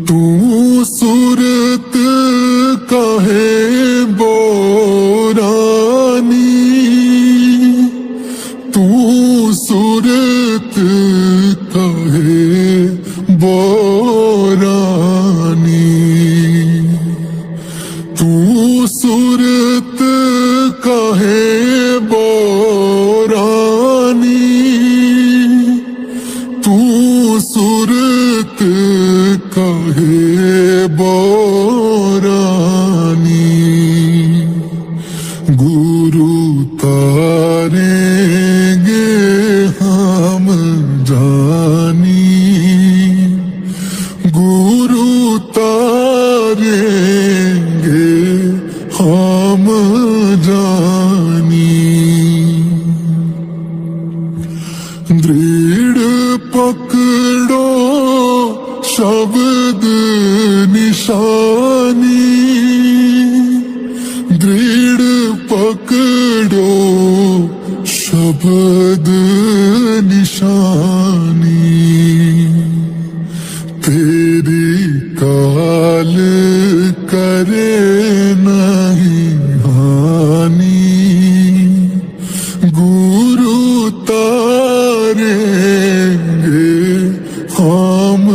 तू सूरत कहे बोरानी तू सूरत कहे बोरानी तू सूरत कहे बोरानी तू सूरत कहे बोरानी गुरु तारेंगे हम जानी गुरु तारेंगे हम जानी दृढ़ पकड़ो शब्द निशानी दृढ़ पकड़ो शब्द निशानी हम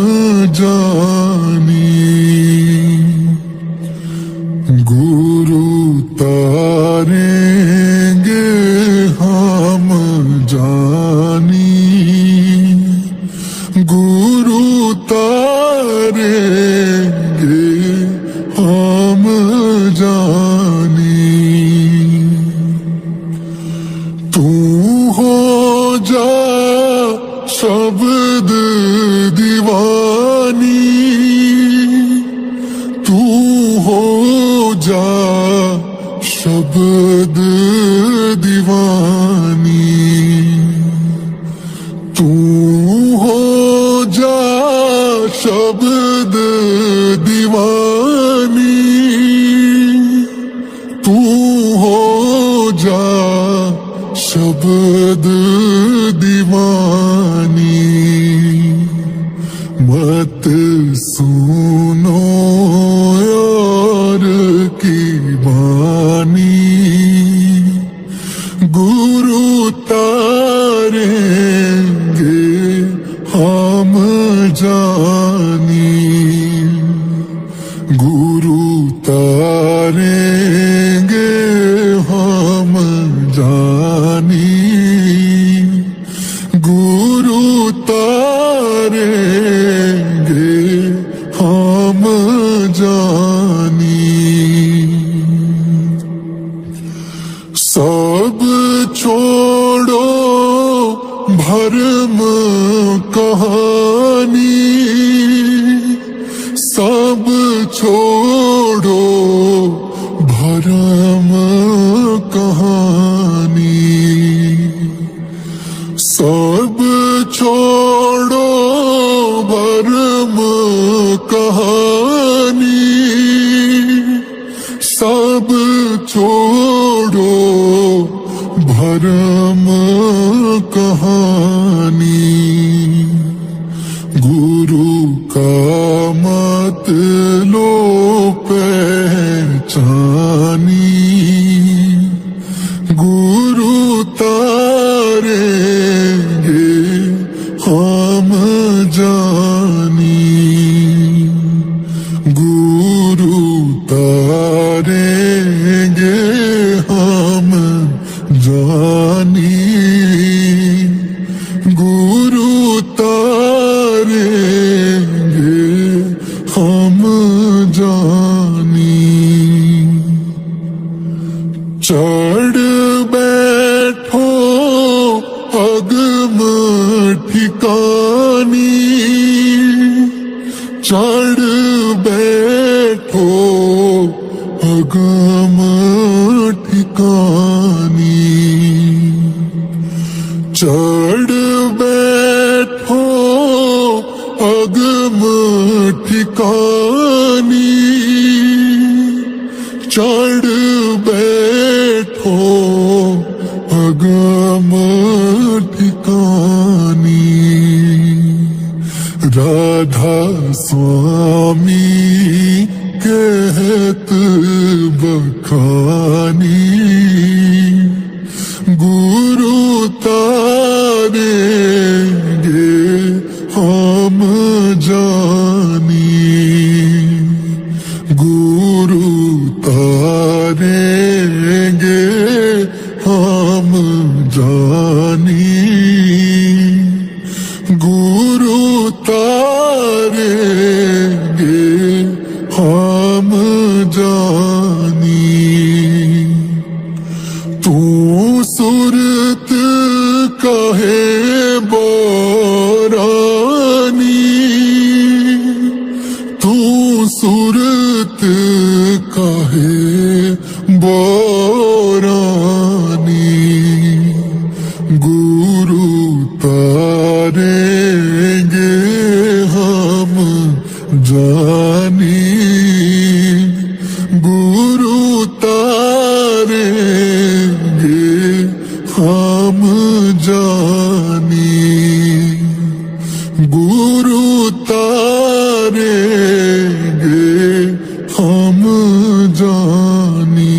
जानी गुरु तारेंगे हम जानी गुरु तारेंगे हम जानी तू हो जा शब्द दीवानी तू हो जा शब्द दीवानी तू हो जा शब्द दीवानी तू हो जा शब्द दीवानी मत सुनो यार की वाणी गुरु तारेंगे हम जानी गुरु तारेंगे हम जानी गुरु तारेंगे हम जानी सब छोड़ो भरम कहानी सब छोड़ो भरम कहानी सब छोड़ो भरम कहानी सब छोड़ो भरम कहानी गुरु का मत लो पहचानी गुरु तारेंगे हम जानी गुरु तारेंगे हम जानी गुरु तारेंगे हम जानी चढ़ बैठो अगम ठिकानी चढ़ बैठो अगम ठिकानी चढ़ बैठो अगम ठिकानी चढ़ बैठो अगम ठिकानी राधा स्वामी कहत बखानी गुरु तारेंगे हम जानी गुरु तारेंगे हम जानी गुरु तारेंगे हम जानी तू सूरत कहे बोरानी तू सूरत कहे बोरानी गुरु तारेंगे हम जानी गुरु तारेंगे हम जानी गुरु तारेंगे हम जानी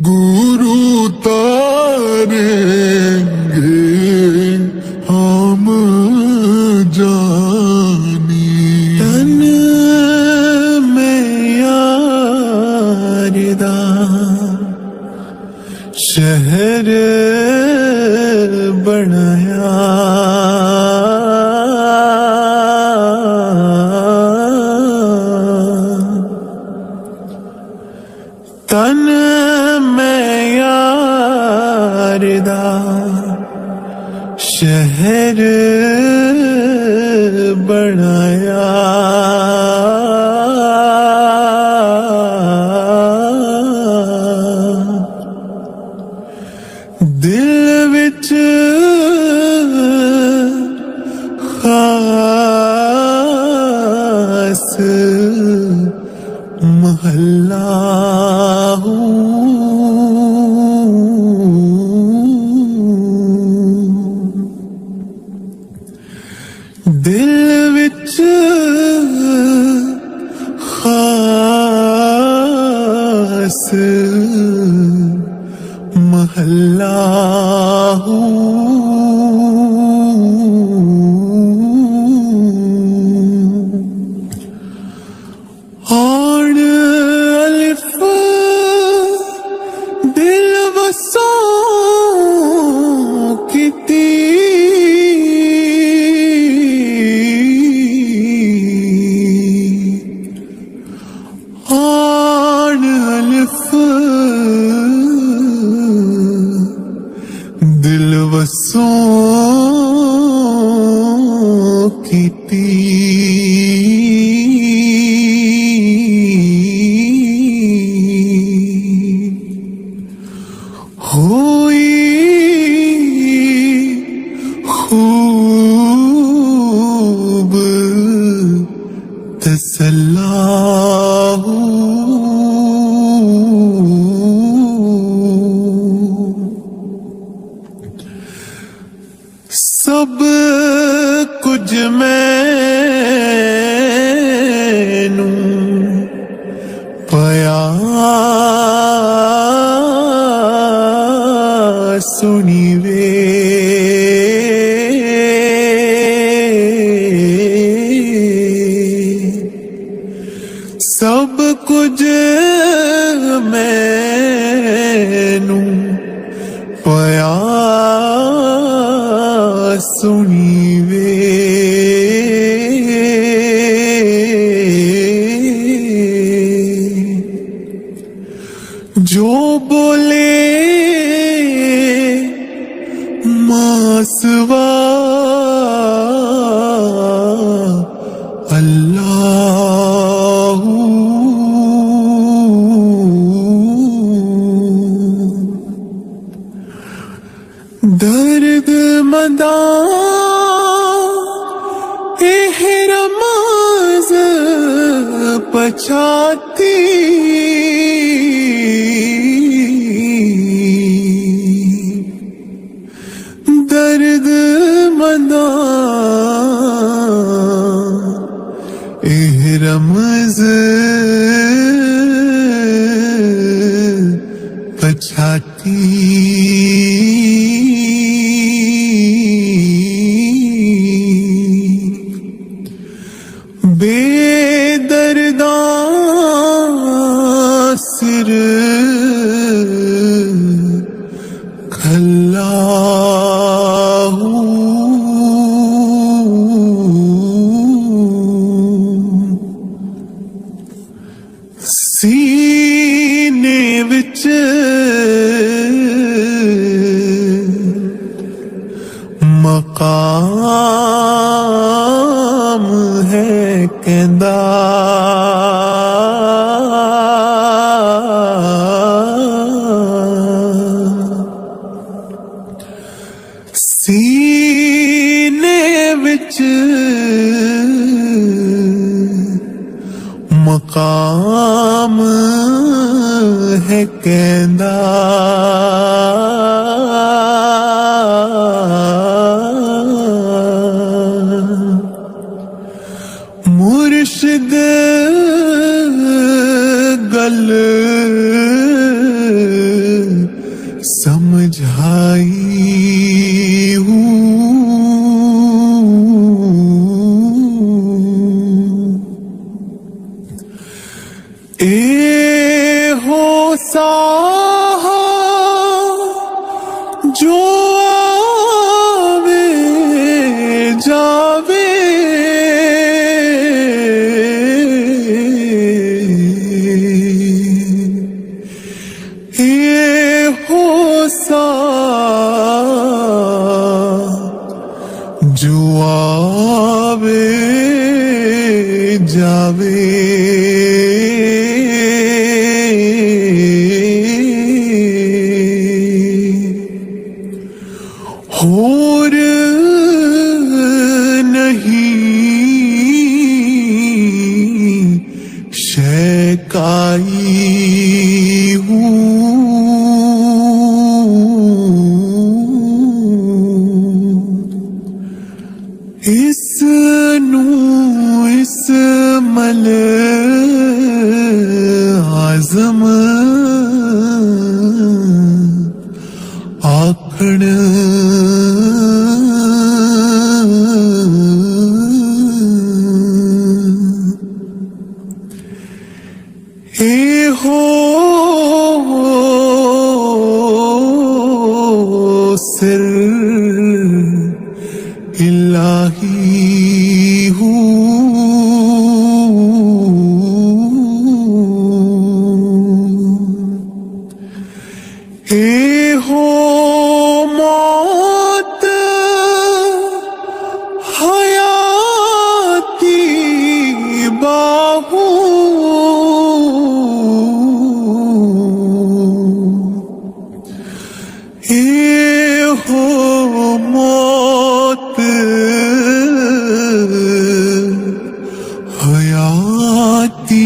गुरु तारेंगे हम महल्ला दिल विच खास महल्ला और अलिफ दिल वसों की और अलिफ दिल वसों की खूब तसल्लाहू सब कुछ मैनू पया सुनी वे सब कुछ मैनू पया सुनी वे जो बोले मासवा अल्लाहू दर्द मंदा एहरमाज पछाती दर्द मंदा एहरमाज पछाती बेदर्दा सिर खल्लाहू सीने विच मकाम है कहंदा सीने विच मकाम है कहंदा मुर्शिद गल समझाई हूँ ए हो साहा जो आवे जावे जो आवे जावे होर नहीं नूं इस्माइल आज़म आखण ए हो सिर इलाही ए हो मौत हयाती बाहू ए हो मौत हयाती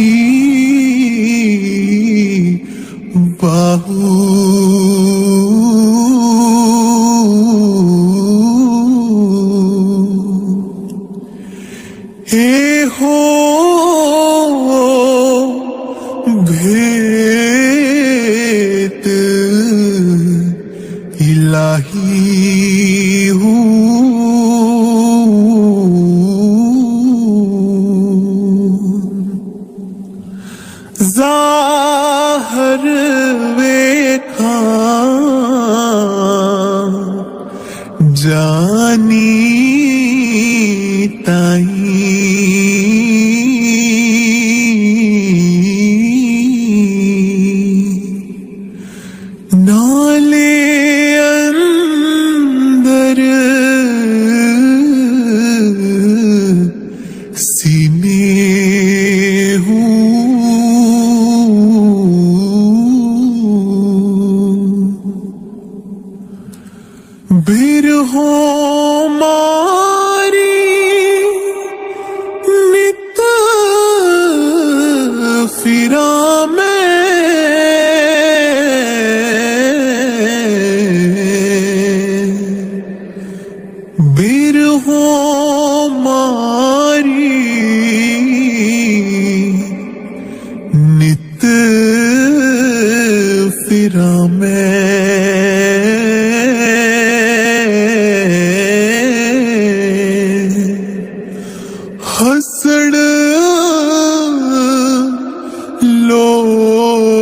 बाहू ए हो भेद इलाही ज़ाहर वेखा जानी नाले अंदर सीने बिरहो मारी नित फिरा बिरहो मारी नित फिरा हसड़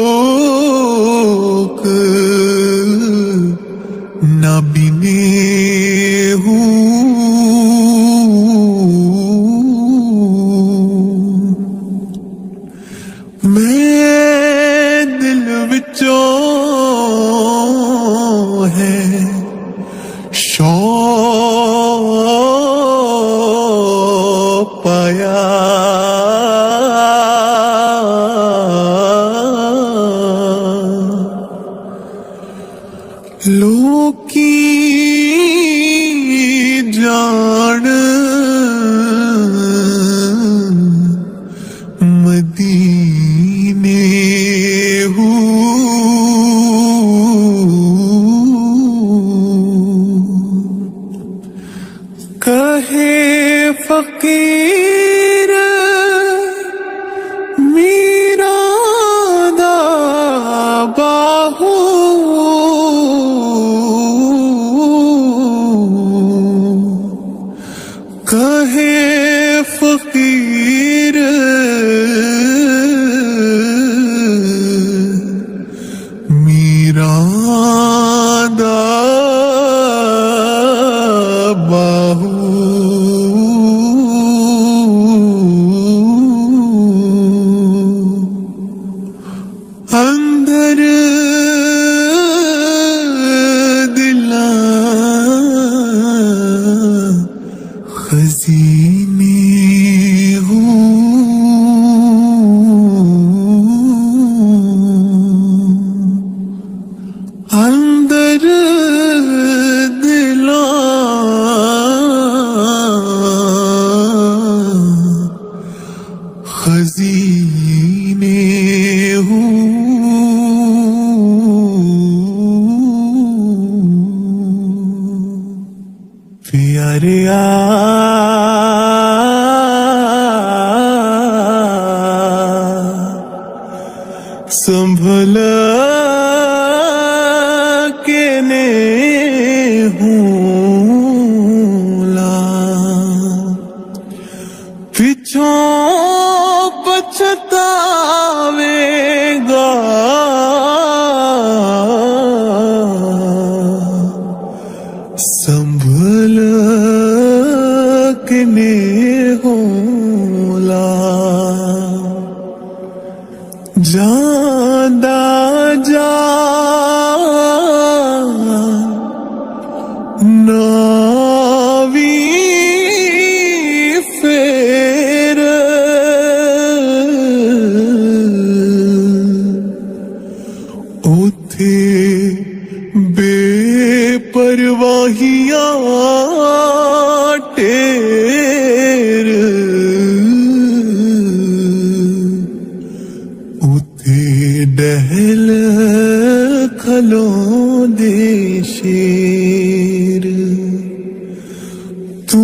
लोक न बिने मैं दिल विचों है शौक पाया लोकी जान मदीने कहे फकीर मीरा दा बाहू कहे फकीर मीरा दा बाहू अंदर दिला खजीने अंदर दिला खजीने प्यारे संभल के ने हूला पिछों पछतावेगा संभल के ने होला जांदा जा नावी फेर उथे बेपरवाहियां टेर उथे डहल खलो दे शेर तू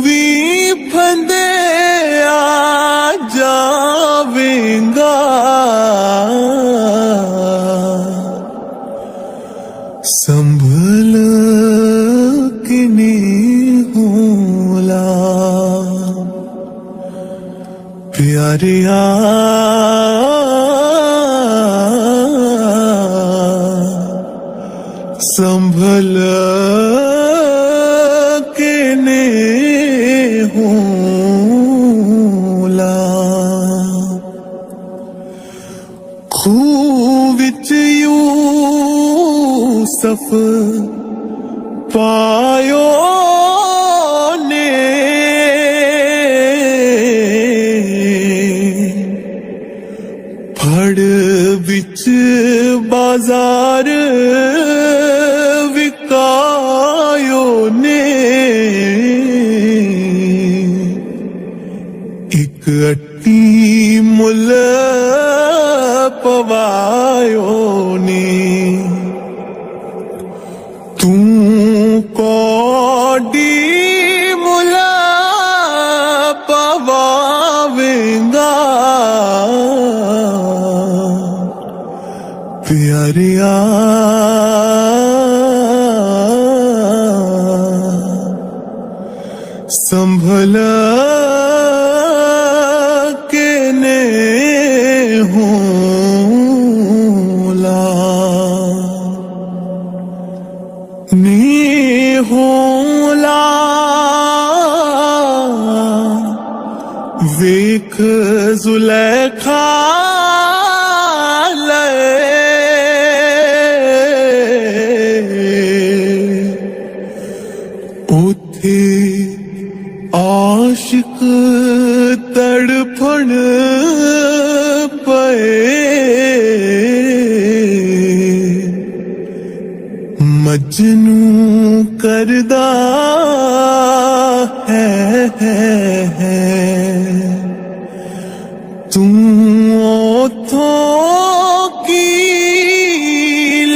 भी फंदे आ जावेगा संभल किने होला प्यारिया संभल के ने होला खूह विच यूसुफ पायो ने फड़ विच बाजार विकायो ने एक अट्टी मुल पवायो ने तू कौडी मुल पवावेगा प्यारिया संभल के ने होला नी होला वेख जुलेखा उथे आशिक तड़फण पे मजनू करदा है तू ओथों की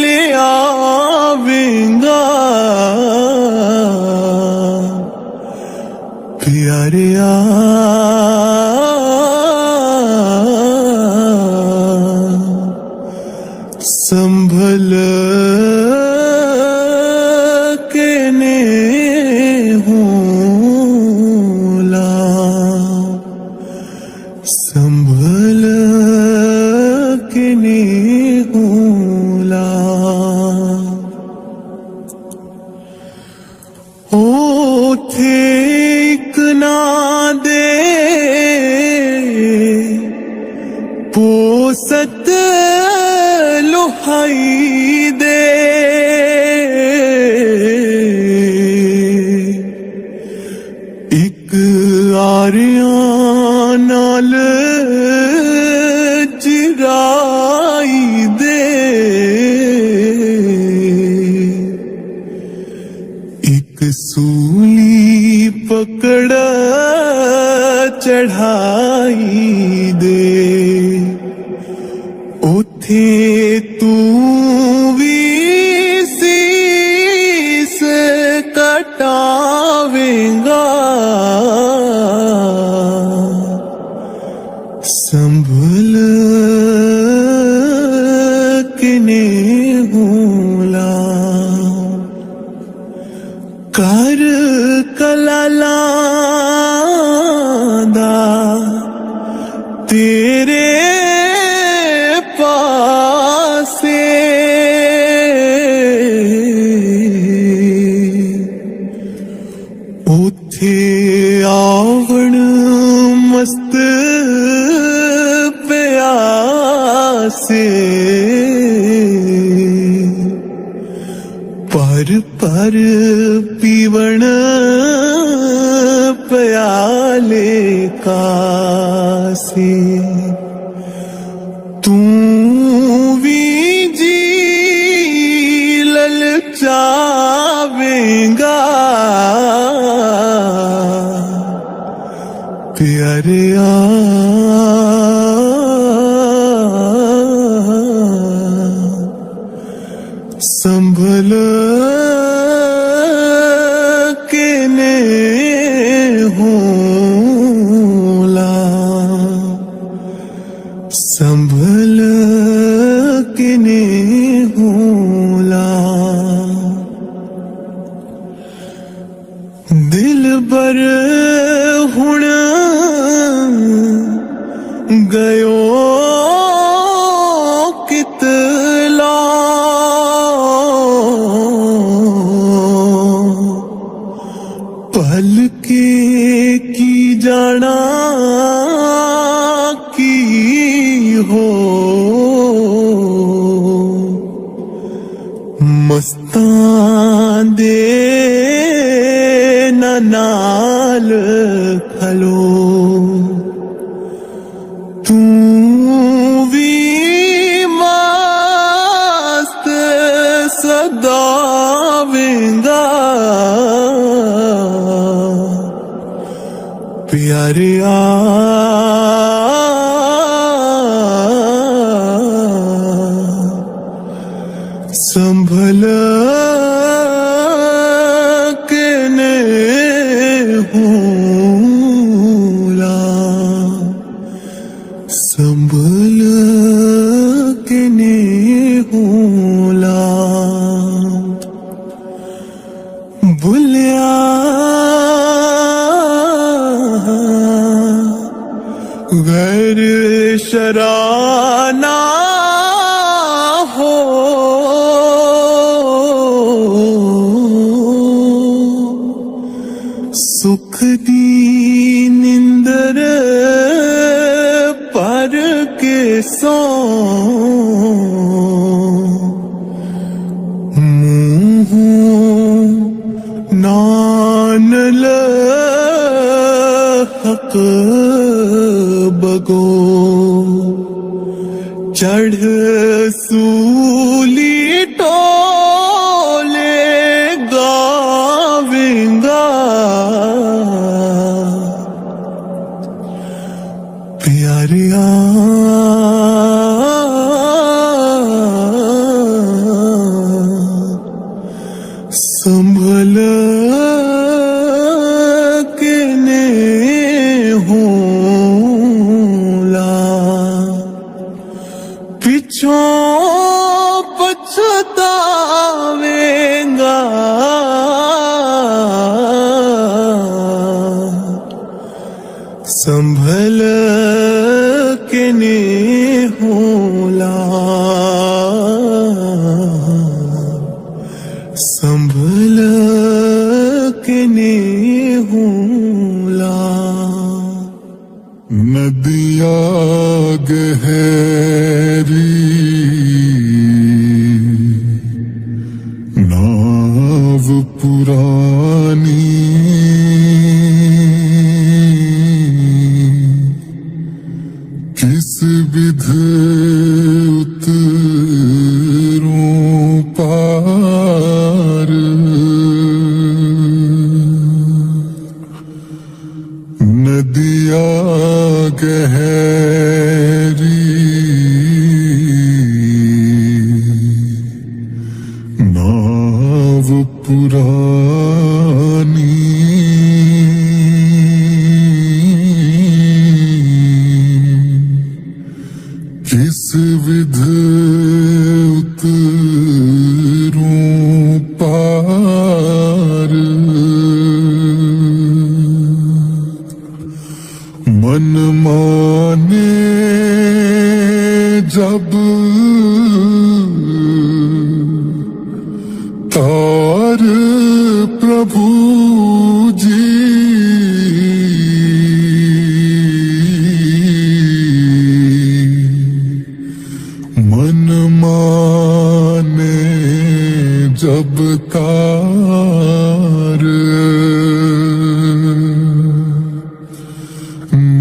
ले आवेगा प्यारिया संभल के ने होला संभल के ने होला ओथे एक ना दे पोसत लुहाई दे एक आरिया नाल जिराई दे एक सूली पकड़ चढ़ाई दे उथे तू भी शीस कटावेगा संभल तेरे पासे उथे आवण मस्त प्यासे पर पीवण प्याले कासे तू भी जी ललचावेंगा प्यारिया संभल के ने होला संभल के ने होला दिल बर हुण गयो कितला पल के की जाना की हो मस्तां दे नाल खलो तू भी मस्त सदावेंगा प्यारिया संभल के ने होला संभल के ने होला बुलिया गैर शराना हो सुख दी निंदर पर के सो मुँह नान हक बगो चढ़ सूली टोले गावेंगा प्यारिया संभल के ने होला पिछों पछतावेंगा संभल के ने होला संभल के ने होला नदिया गहरी नाव पुरानी किस विध उतरूं पार नदिया गहरी नाव पुरानी किस विध उतरूं पार मन माने जब तार प्रभु जी मन माने जब तार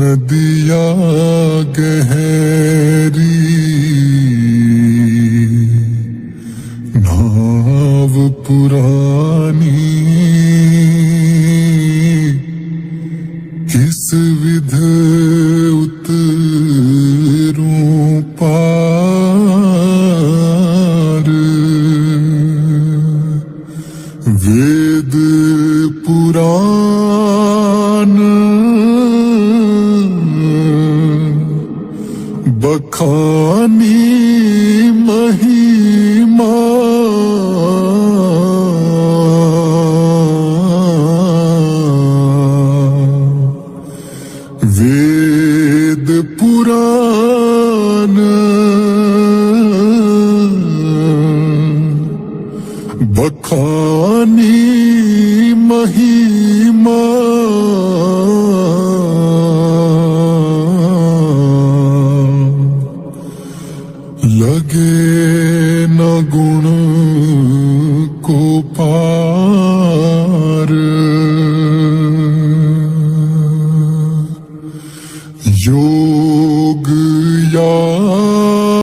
नदिया गहरी नाव पुरानी किस विध उतरूं पार वेद पुराण बखानी महिमा वेद पुराण बखानी महिमा लगे न गुण